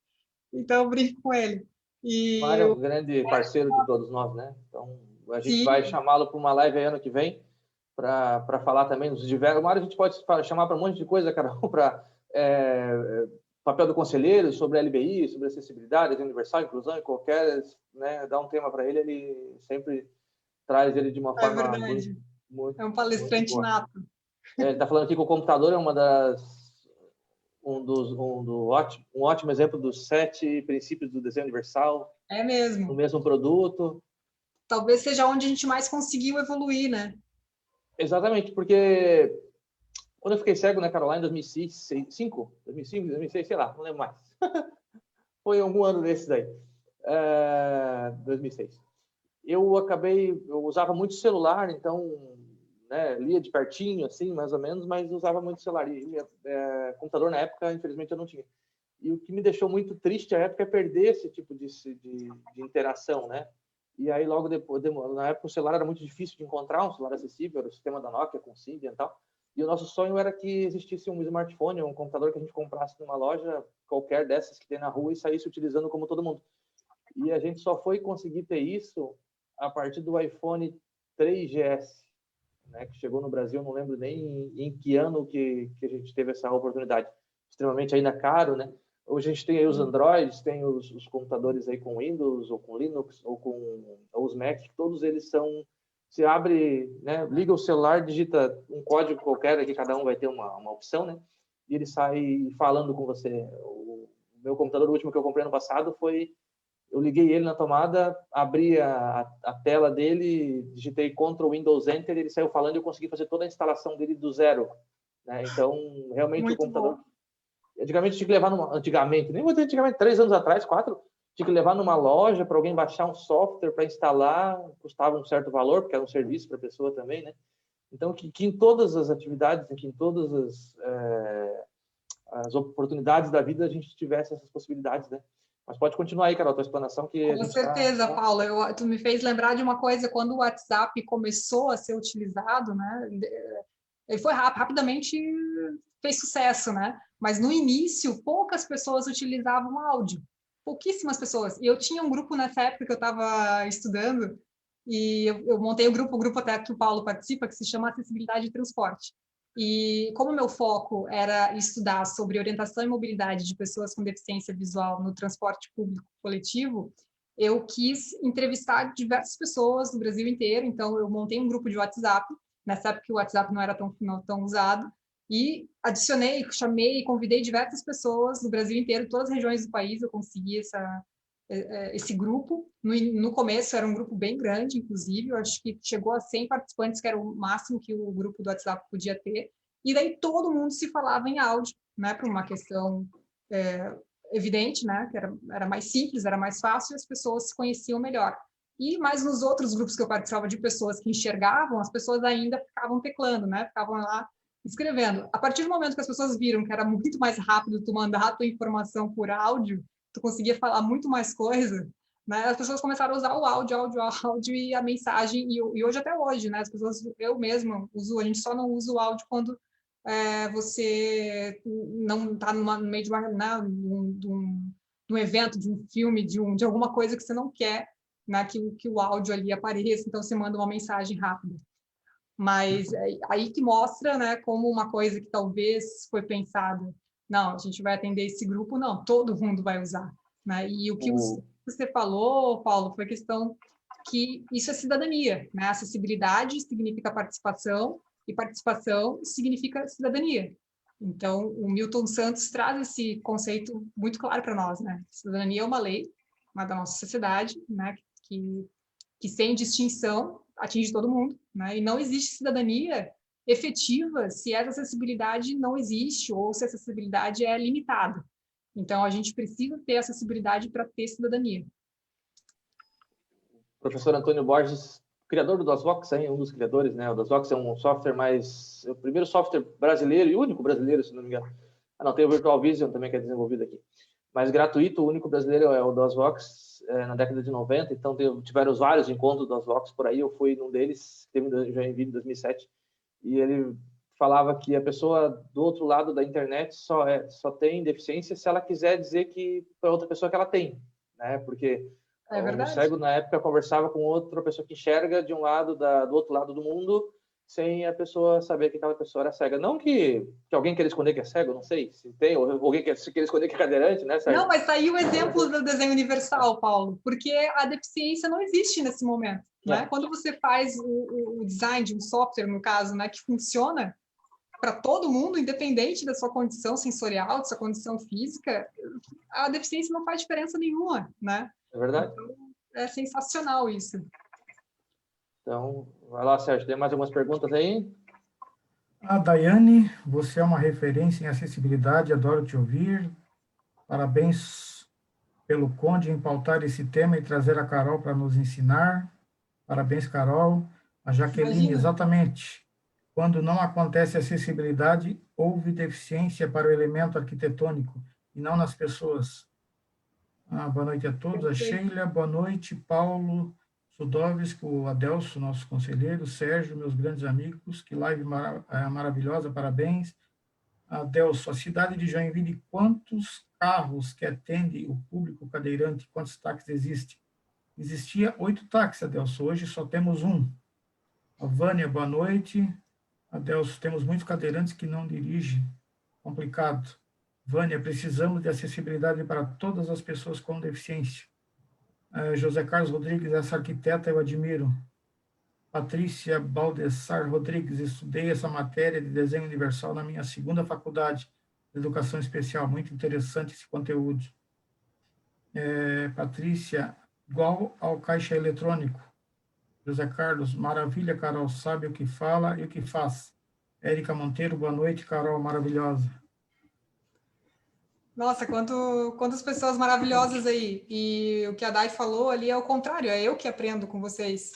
então eu brinco com ele. O Mário é um grande parceiro de todos nós, né? Então, a gente vai chamá-lo para uma live aí ano que vem, para falar também dos diversos... O Mário a gente pode chamar para um monte de coisa, Carol, para papel do conselheiro, sobre a LBI, sobre acessibilidade, universal, inclusão, e qualquer, né, dá um tema para ele sempre traz ele de uma forma muito, é um palestrante nato. Ele está falando aqui que o computador é um ótimo exemplo dos 7 princípios do desenho universal. É mesmo. No mesmo produto. Talvez seja onde a gente mais conseguiu evoluir, né? Exatamente, porque quando eu fiquei cego, né, Carolina, em 2005, 2006, sei lá, não lembro mais. Foi algum ano desses aí. 2006. Eu usava muito celular, então, né, lia de pertinho, assim, mais ou menos, mas usava muito celular. E computador, na época, infelizmente, eu não tinha. E o que me deixou muito triste à época é perder esse tipo de interação, né? E aí, logo depois, na época, o celular era muito difícil de encontrar, um celular acessível, era o sistema da Nokia com Symbian e tal. E o nosso sonho era que existisse um smartphone, um computador que a gente comprasse numa loja qualquer dessas que tem na rua e saísse utilizando como todo mundo. E a gente só foi conseguir ter isso a partir do iPhone 3GS, né, que chegou no Brasil, não lembro nem em que ano que a gente teve essa oportunidade. Extremamente ainda caro, né? Hoje a gente tem aí os Androids, tem os computadores aí com Windows, ou com Linux, ou com os Mac, todos eles são... Você abre, né, liga o celular, digita um código qualquer, aqui cada um vai ter uma opção, né? E ele sai falando com você. O meu computador, o último que eu comprei ano passado, eu liguei ele na tomada, abri a tela dele, digitei Ctrl Windows Enter, ele saiu falando e eu consegui fazer toda a instalação dele do zero, né? Então, realmente muito o computador... Bom. Antigamente tinha que levar antigamente, nem muito antigamente, 3 anos atrás, 4, tinha que levar numa loja para alguém baixar um software para instalar, custava um certo valor, porque era um serviço para a pessoa também, né? Então, que em todas as atividades, que em todas as oportunidades da vida a gente tivesse essas possibilidades, né? Mas pode continuar aí, Carol, a tua explanação. Que com certeza, Paula. Tu me fez lembrar de uma coisa, quando o WhatsApp começou a ser utilizado, né? Ele foi rapidamente, fez sucesso, né? Mas no início, poucas pessoas utilizavam áudio. Pouquíssimas pessoas. E eu tinha um grupo nessa época que eu estava estudando, e eu montei o grupo até que o Paulo participa, que se chama Acessibilidade e Transporte. E como meu foco era estudar sobre orientação e mobilidade de pessoas com deficiência visual no transporte público coletivo, eu quis entrevistar diversas pessoas do Brasil inteiro, então eu montei um grupo de WhatsApp, nessa época o WhatsApp não era tão usado, e adicionei, chamei e convidei diversas pessoas do Brasil inteiro, todas as regiões do país, eu consegui esse grupo. No começo era um grupo bem grande, inclusive, eu acho que chegou a 100 participantes, que era o máximo que o grupo do WhatsApp podia ter, e daí todo mundo se falava em áudio, né, por uma questão evidente, né, que era mais simples, era mais fácil, e as pessoas se conheciam melhor. Mas nos outros grupos que eu participava de pessoas que enxergavam, as pessoas ainda ficavam teclando, né, ficavam lá escrevendo. A partir do momento que as pessoas viram que era muito mais rápido tu mandar a tua informação por áudio, tu conseguia falar muito mais coisa, né? As pessoas começaram a usar o áudio e a mensagem, e hoje até hoje, né? As pessoas, eu mesma uso, a gente só não usa o áudio quando você não está no meio de um evento, de um filme, de alguma coisa que você não quer, né, que o áudio ali apareça, então você manda uma mensagem rápida. Mas é aí que mostra, né, como uma coisa que talvez foi pensada, não, a gente vai atender esse grupo, não, todo mundo vai usar, né? E o que você falou, Paulo, foi a questão que isso é cidadania, né? Acessibilidade significa participação e participação significa cidadania. Então, o Milton Santos traz esse conceito muito claro para nós, né? Cidadania é uma lei, uma da nossa sociedade, né? Que sem distinção atinge todo mundo, né? E não existe cidadania efetiva se essa acessibilidade não existe ou se a acessibilidade é limitada. Então, a gente precisa ter acessibilidade para ter cidadania. Professor Antônio Borges, criador do DOSVox, um dos criadores, né? O DOSVox é um software é o primeiro software brasileiro e único brasileiro, se não me engano. Ah, não, tem o Virtual Vision também que é desenvolvido aqui. Mas gratuito, o único brasileiro é o DOSVox, na década de 90. Então, tiveram vários encontros do DOSVox por aí. Eu fui num deles, teve em 2007. E ele falava que a pessoa do outro lado da internet só tem deficiência se ela quiser dizer que para outra pessoa que ela tem, né? Porque o cego, na época, conversava com outra pessoa que enxerga de um lado, do outro lado do mundo, sem a pessoa saber que aquela pessoa era cega. Não que alguém queira esconder que é cego, não sei se tem, ou alguém quer esconder que é cadeirante, né, Sérgio? Não, mas tá aí o exemplo do desenho universal, Paulo, porque a deficiência não existe nesse momento, né? Quando você faz o design de um software, no caso, né, que funciona para todo mundo, independente da sua condição sensorial, da sua condição física, a deficiência não faz diferença nenhuma, né? É verdade. Então, é sensacional isso. Então, vai lá, Sérgio, tem mais algumas perguntas aí? A Daiane, você é uma referência em acessibilidade, adoro te ouvir. Parabéns pelo Conde em pautar esse tema e trazer a Carol para nos ensinar. Parabéns, Carol. A Jaqueline, Imagina. Exatamente. Quando não acontece acessibilidade, houve deficiência para o elemento arquitetônico e não nas pessoas. Boa noite a todos. A Sheila, boa noite. Paulo Sudovski, o Adelso, nosso conselheiro. Sérgio, meus grandes amigos. Que live maravilhosa, parabéns. Adelso, a cidade de Joinville, quantos carros que atende o público cadeirante? Quantos táxis existem? Existia 8 táxis, Adelso. Hoje só temos 1. A Vânia, boa noite. Adelso, temos muitos cadeirantes que não dirigem. Complicado. Vânia, precisamos de acessibilidade para todas as pessoas com deficiência. José Carlos Rodrigues, essa arquiteta eu admiro. Patrícia Baldessar Rodrigues, estudei essa matéria de desenho universal na minha segunda faculdade de educação especial. Muito interessante esse conteúdo. Patrícia, igual ao caixa eletrônico. José Carlos, maravilha, Carol, sabe o que fala e o que faz. Érica Monteiro, boa noite, Carol, maravilhosa. Nossa, quantas pessoas maravilhosas aí. E o que a Dai falou ali é o contrário, é eu que aprendo com vocês.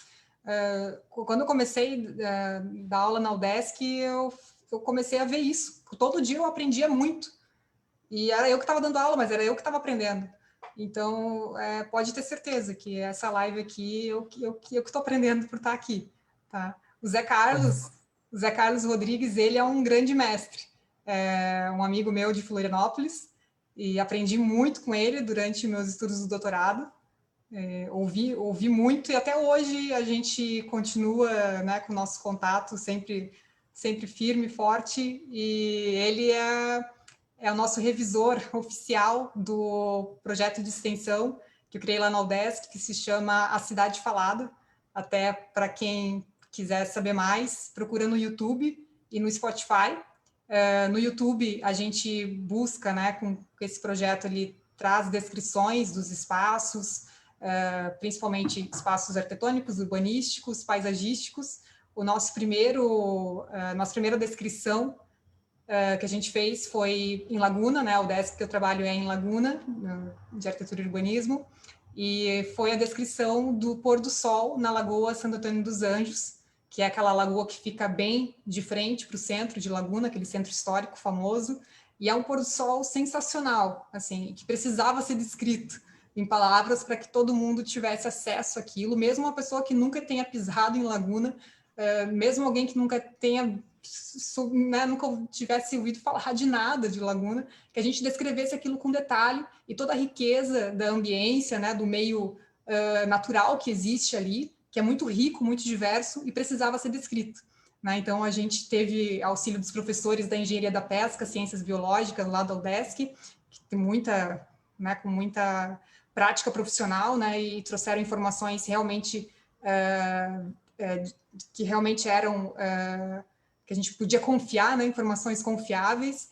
Quando eu comecei a dar aula na UDESC, eu comecei a ver isso. Todo dia eu aprendia muito. E era eu que estava dando aula, mas era eu que estava aprendendo. Então, pode ter certeza que essa live aqui, eu que estou aprendendo por estar aqui. Tá? O Zé Carlos Rodrigues, ele é um grande mestre. É um amigo meu de Florianópolis, e aprendi muito com ele durante meus estudos do doutorado. Ouvi muito, e até hoje a gente continua, né, com o nosso contato sempre firme, forte, e ele é o nosso revisor oficial do projeto de extensão que eu criei lá na UDESC, que se chama A Cidade Falada. Até para quem quiser saber mais, procura no YouTube e no Spotify. No YouTube, a gente busca, né, com esse projeto, ele traz descrições dos espaços, principalmente espaços arquitetônicos, urbanísticos, paisagísticos. Nossa primeira descrição que a gente fez foi em Laguna, né? O UDESC que eu trabalho é em Laguna, de arquitetura e urbanismo, e foi a descrição do pôr do sol na Lagoa Santo Antônio dos Anjos, que é aquela lagoa que fica bem de frente para o centro de Laguna, aquele centro histórico famoso, e é um pôr do sol sensacional, assim, que precisava ser descrito em palavras para que todo mundo tivesse acesso àquilo, mesmo uma pessoa que nunca tenha pisado em Laguna, mesmo alguém que nunca tenha, né, nunca tivesse ouvido falar de nada de Laguna, que a gente descrevesse aquilo com detalhe e toda a riqueza da ambiência, né, do meio natural que existe ali, que é muito rico, muito diverso e precisava ser descrito. né? Então, a gente teve auxílio dos professores da Engenharia da Pesca, Ciências Biológicas, lá da UDESC, que tem muita, né, com muita prática profissional, né, e trouxeram informações realmente que realmente eram que a gente podia confiar, né, informações confiáveis,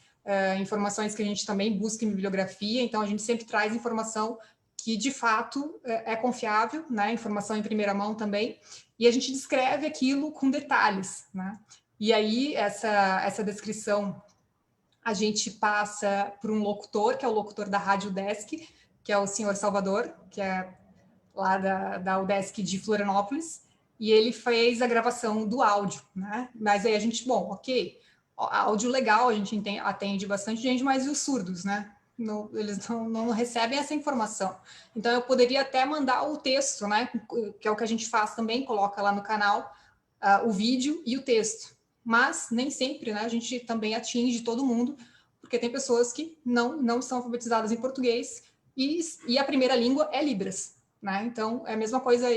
informações que a gente também busca em bibliografia. Então a gente sempre traz informação que de fato é confiável, né, informação em primeira mão também, e a gente descreve aquilo com detalhes, né? E aí essa descrição a gente passa por um locutor, que é o locutor da Rádio Desk, que é o senhor Salvador, que é lá da UDESC de Florianópolis, e ele fez a gravação do áudio, né? Mas aí a gente, bom, ok, áudio legal, a gente atende bastante gente, mas e os surdos, né? Não, eles não recebem essa informação. Então, eu poderia até mandar o texto, né? Que é o que a gente faz também, coloca lá no canal o vídeo e o texto. Mas nem sempre, né? A gente também atinge todo mundo, porque tem pessoas que não são alfabetizadas em português e a primeira língua é Libras, né? Então, é a mesma coisa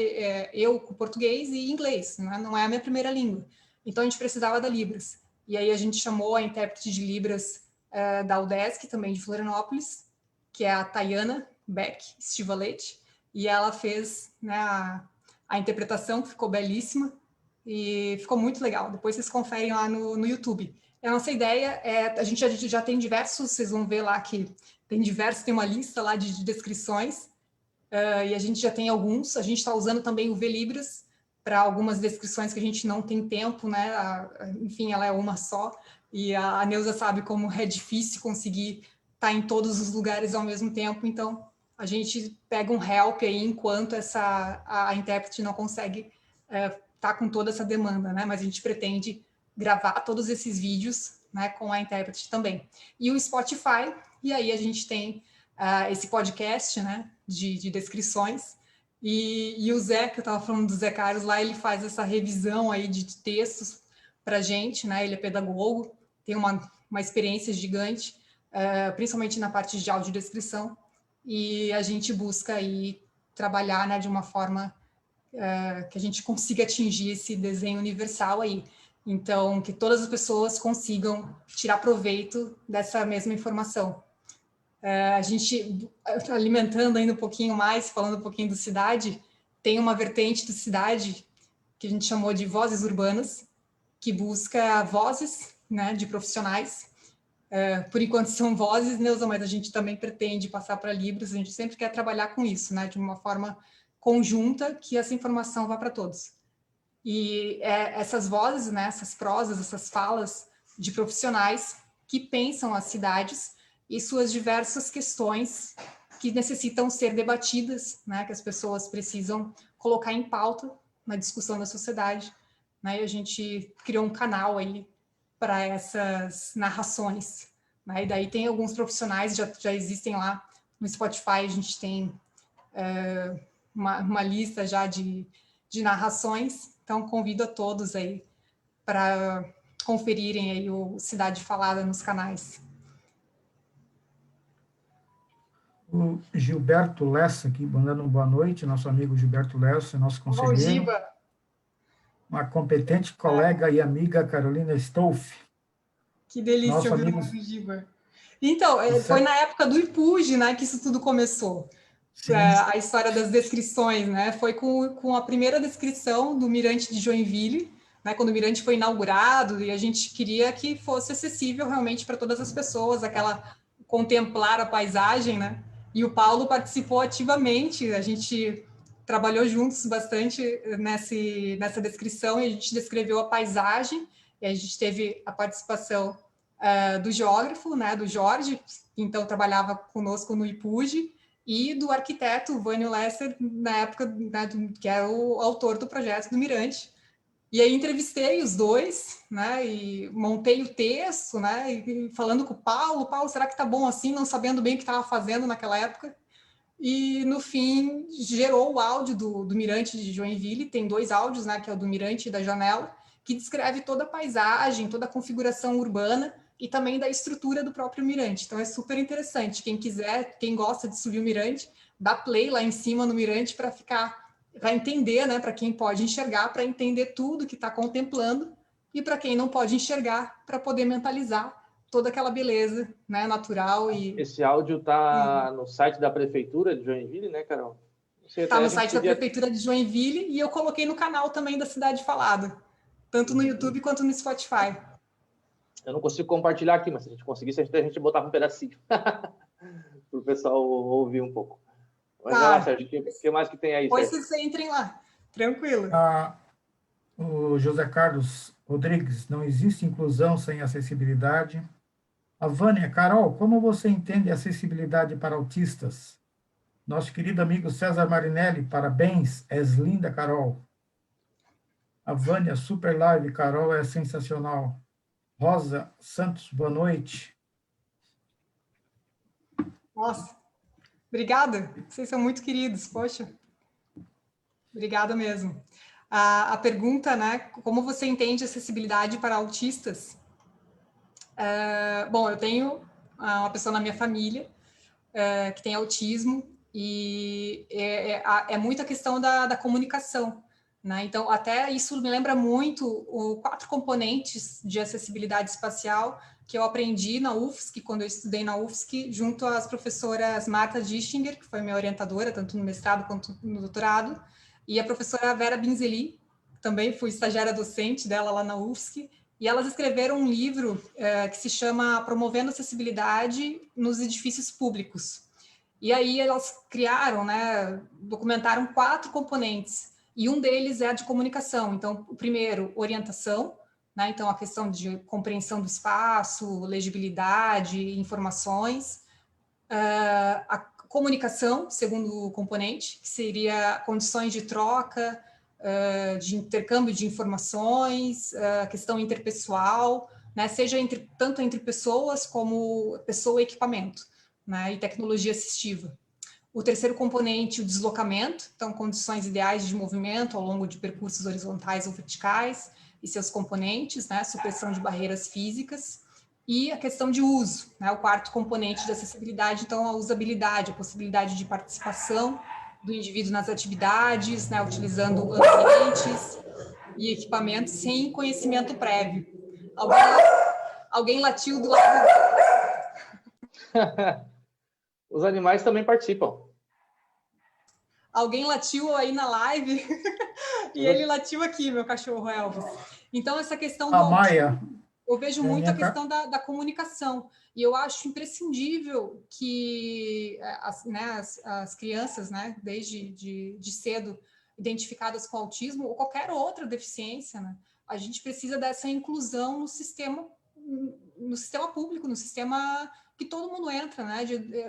eu com português e inglês, né? Não é a minha primeira língua. Então, a gente precisava da Libras. E aí a gente chamou a intérprete de Libras da UDESC, também de Florianópolis, que é a Tayana Beck Stivalete, e ela fez, né, a interpretação, que ficou belíssima, e ficou muito legal. Depois vocês conferem lá no YouTube. A nossa ideia a gente já tem diversos, vocês vão ver lá que tem uma lista lá de descrições, e a gente já tem alguns. A gente está usando também o VLibras para algumas descrições que a gente não tem tempo, né? Enfim, ela é uma só, e a Neuza sabe como é difícil conseguir estar em todos os lugares ao mesmo tempo, então a gente pega um help aí enquanto a intérprete não consegue estar com toda essa demanda, né? Mas a gente pretende gravar todos esses vídeos, né, com a intérprete também. E o Spotify, e aí a gente tem esse podcast, né, de descrições, e o Zé, que eu estava falando do Zé Carlos lá, ele faz essa revisão aí de textos para a gente, né? Ele é pedagogo, tem uma experiência gigante, principalmente na parte de audiodescrição, e a gente busca aí trabalhar, né, de uma forma que a gente consiga atingir esse desenho universal aí. Então, que todas as pessoas consigam tirar proveito dessa mesma informação. A gente, alimentando ainda um pouquinho mais, falando um pouquinho do Cidade, tem uma vertente do Cidade que a gente chamou de Vozes Urbanas, que busca vozes, né, de profissionais. Por enquanto são vozes, Neuza, mas a gente também pretende passar para Libras, a gente sempre quer trabalhar com isso, né, de uma forma conjunta, que essa informação vá para todos. E essas vozes, né, essas prosas, essas falas de profissionais que pensam as cidades e suas diversas questões que necessitam ser debatidas, né, que as pessoas precisam colocar em pauta na discussão da sociedade, né, e a gente criou um canal aí para essas narrações, né, e daí tem alguns profissionais, já existem lá no Spotify, a gente tem uma lista já de narrações, então convido a todos aí para conferirem aí o Cidade Falada nos canais. O Gilberto Lessa aqui, mandando uma boa noite, nosso amigo Gilberto Lessa, nosso conselheiro. Giba. Uma competente colega e amiga, Carolina Stolf. Que delícia Nosso ouvir amigo... o Giba. Então, foi na época do IPUG, né, que isso tudo começou. A história das descrições, né? Foi com a primeira descrição do Mirante de Joinville, né? Quando o Mirante foi inaugurado, e a gente queria que fosse acessível realmente para todas as pessoas, contemplar a paisagem, né? E o Paulo participou ativamente, a gente trabalhou juntos bastante nessa descrição, e a gente descreveu a paisagem, e a gente teve a participação do geógrafo, né? Do Jorge, que então trabalhava conosco no IPUG, e do arquiteto Vânio Lesser, na época, né, que era o autor do projeto do Mirante. E aí entrevistei os dois, né, e montei o texto, né, e falando com o Paulo, será que tá bom assim, não sabendo bem o que estava fazendo naquela época. E, no fim, gerou o áudio do Mirante de Joinville, tem 2 áudios, né, que é o do Mirante e da Janela, que descreve toda a paisagem, toda a configuração urbana, e também da estrutura do próprio Mirante. Então é super interessante. Quem quiser, quem gosta de subir o Mirante, dá play lá em cima no Mirante para entender, né? Para quem pode enxergar, para entender tudo que está contemplando, e para quem não pode enxergar, para poder mentalizar toda aquela beleza, né, natural. Esse áudio está no site da Prefeitura de Joinville, né, Carol? Está no site da Prefeitura de Joinville e eu coloquei no canal também da Cidade Falada, tanto no YouTube quanto no Spotify. Eu não consigo compartilhar aqui, mas se a gente conseguisse, a gente botava um pedacinho para o pessoal ouvir um pouco. Mas vai lá, Sérgio, o que mais que tem aí, Pois Sérgio? vocês entrem lá, tranquilo. O José Carlos Rodrigues, não existe inclusão sem acessibilidade. A Vânia, Carol, como você entende acessibilidade para autistas? Nosso querido amigo César Marinelli, parabéns, és linda, Carol. A Vânia, super live, Carol é sensacional. Rosa Santos, boa noite. Nossa, obrigada, vocês são muito queridos, poxa. Obrigada mesmo. A pergunta, né, como você entende acessibilidade para autistas? Bom, eu tenho uma pessoa na minha família que tem autismo e é muita questão da comunicação, né? Então, até isso me lembra muito os 4 componentes de acessibilidade espacial que eu aprendi na UFSC, quando eu estudei na UFSC, junto às professoras Marta Dischinger, que foi minha orientadora, tanto no mestrado quanto no doutorado, e a professora Vera Binzeli, também fui estagiária docente dela lá na UFSC, e elas escreveram um livro que se chama Promovendo Acessibilidade nos Edifícios Públicos. E aí elas criaram, né, documentaram 4 componentes, e um deles é a de comunicação. Então, o primeiro, orientação, né, então a questão de compreensão do espaço, legibilidade, informações. A comunicação, segundo componente, que seria condições de troca, de intercâmbio de informações, questão interpessoal, né, seja tanto entre pessoas como pessoa e equipamento, né, e tecnologia assistiva. O terceiro componente, o deslocamento, então condições ideais de movimento ao longo de percursos horizontais ou verticais e seus componentes, né, supressão de barreiras físicas. E a questão de uso, né, o quarto componente de acessibilidade, então a usabilidade, a possibilidade de participação do indivíduo nas atividades, né, utilizando ambientes e equipamentos sem conhecimento prévio. Alguém latiu do lado? Os animais também participam. Alguém latiu aí na live e ele latiu aqui, meu cachorro Elvis. Então, essa questão do Maia, eu vejo muito a questão da comunicação. E eu acho imprescindível que as crianças, né, desde de cedo, identificadas com autismo ou qualquer outra deficiência, né, a gente precisa dessa inclusão no sistema público, no sistema que todo mundo entra, né?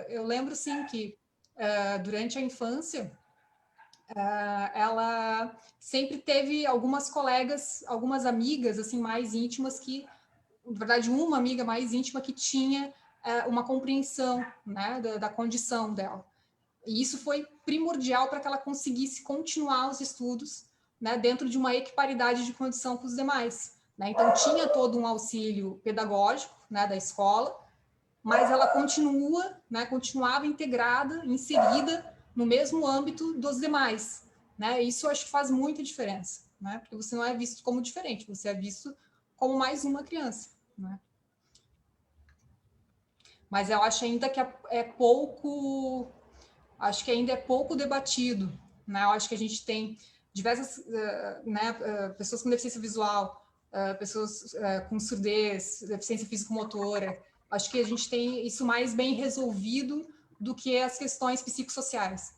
Eu lembro, sim, que durante a infância, ela sempre teve algumas colegas, algumas amigas, assim, mais íntimas que, na verdade, uma amiga mais íntima que tinha uma compreensão, né, da condição dela. E isso foi primordial para que ela conseguisse continuar os estudos, né, dentro de uma equiparidade de condição com os demais, né? Então, tinha todo um auxílio pedagógico, né, da escola, mas ela continuava integrada, inserida no mesmo âmbito dos demais, né? Isso eu acho que faz muita diferença, né? Porque você não é visto como diferente, você é visto como mais uma criança, né? Mas eu acho ainda que acho que ainda é pouco debatido, né? Eu acho que a gente tem diversas pessoas com deficiência visual, pessoas com surdez, deficiência físico-motora. Acho que a gente tem isso mais bem resolvido do que as questões psicossociais.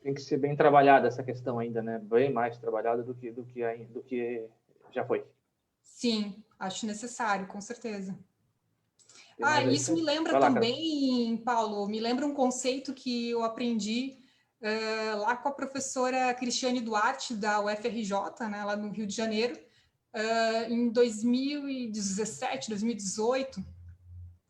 Tem que ser bem trabalhada essa questão ainda, né? Bem mais trabalhada do que já foi. Sim, acho necessário, com certeza. Isso me lembra lá, também, Paulo, me lembra um conceito que eu aprendi lá com a professora Cristiane Duarte, da UFRJ, né, lá no Rio de Janeiro, em 2017, 2018.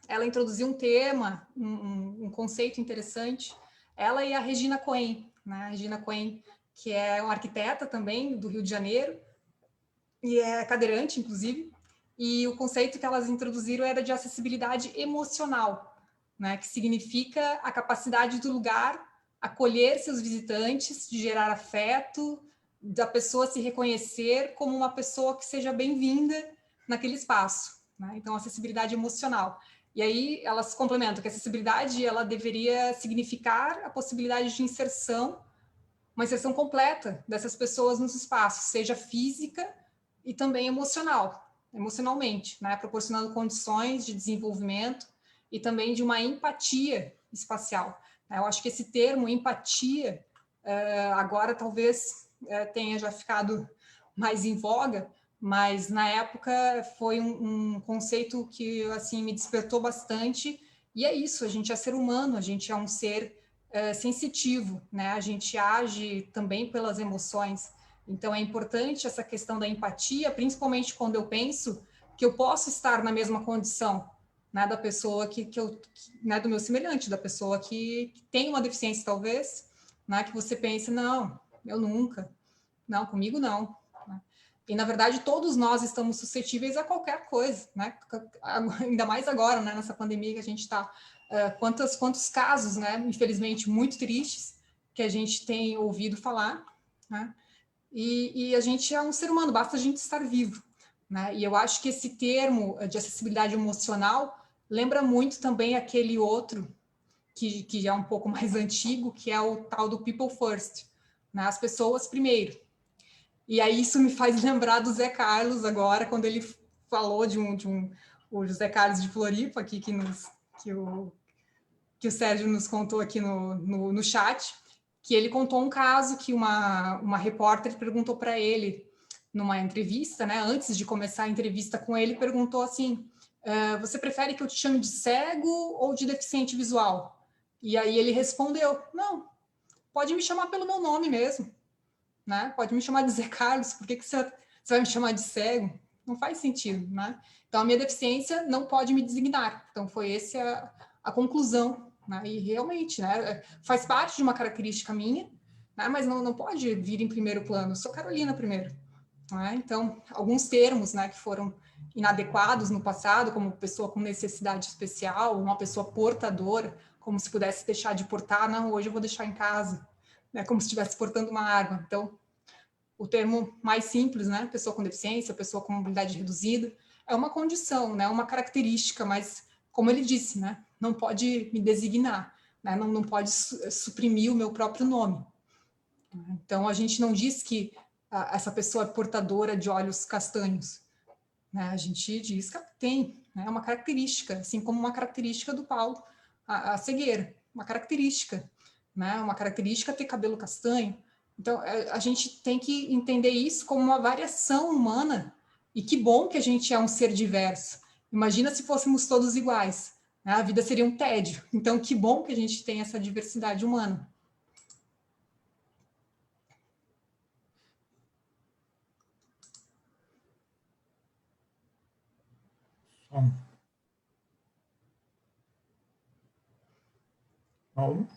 Ela introduziu um tema, um conceito interessante, ela e a Regina Cohen, né, a Regina Cohen, que é uma arquiteta também do Rio de Janeiro, e é cadeirante, inclusive, e o conceito que elas introduziram era de acessibilidade emocional, né, que significa a capacidade do lugar acolher seus visitantes, de gerar afeto, da pessoa se reconhecer como uma pessoa que seja bem-vinda naquele espaço, né? Então, acessibilidade emocional. E aí elas complementam que a acessibilidade ela deveria significar a possibilidade de inserção, uma inserção completa dessas pessoas nos espaços, seja física e também emocionalmente, né? Proporcionando condições de desenvolvimento e também de uma empatia espacial. Eu acho que esse termo empatia agora talvez tenha já ficado mais em voga, mas na época foi um conceito que assim me despertou bastante. E é isso, a gente é ser humano, a gente é um ser sensitivo, né? A gente age também pelas emoções. Então é importante essa questão da empatia, principalmente quando eu penso que eu posso estar na mesma condição, né, da pessoa né, do meu semelhante, da pessoa que tem uma deficiência talvez, né, que você pensa, não, eu nunca, não, comigo não. Né? E, na verdade, todos nós estamos suscetíveis a qualquer coisa, né? Ainda mais agora, né, nessa pandemia que a gente está. Quantos casos, né, infelizmente, muito tristes, que a gente tem ouvido falar, né? E a gente é um ser humano, basta a gente estar vivo. Né? E eu acho que esse termo de acessibilidade emocional lembra muito também aquele outro que já é um pouco mais antigo, que é o tal do people first, né? As pessoas primeiro. E aí isso me faz lembrar do Zé Carlos agora, quando ele falou o José Carlos de Floripa, aqui que o Sérgio nos contou aqui no chat, que ele contou um caso que uma repórter perguntou para ele numa entrevista, né? Antes de começar a entrevista com ele, perguntou assim: você prefere que eu te chame de cego ou de deficiente visual? E aí ele respondeu: não, pode me chamar pelo meu nome mesmo, né? Pode me chamar de Zé Carlos, por que você vai me chamar de cego? Não faz sentido, né? Então, a minha deficiência não pode me designar. Então, foi essa a conclusão, né? E realmente, né? Faz parte de uma característica minha, né? Mas não pode vir em primeiro plano. Eu sou Carolina primeiro. Né? Então, alguns termos, né, que foram inadequados no passado, como pessoa com necessidade especial, uma pessoa portadora, como se pudesse deixar de portar, não, hoje eu vou deixar em casa, né, como se estivesse portando uma arma. Então, o termo mais simples, né, pessoa com deficiência, pessoa com mobilidade reduzida, é uma condição, né, uma característica, mas, como ele disse, né, não pode me designar, né, não pode suprimir o meu próprio nome. Então, a gente não diz que essa pessoa é portadora de olhos castanhos, né? A gente diz que ela tem, né? É uma característica, assim como uma característica do Paulo, a cegueira, uma característica, né? Uma característica ter cabelo castanho. Então, a gente tem que entender isso como uma variação humana, e que bom que a gente é um ser diverso. Imagina se fôssemos todos iguais, né? A vida seria um tédio. Então, que bom que a gente tem essa diversidade humana. Paulo?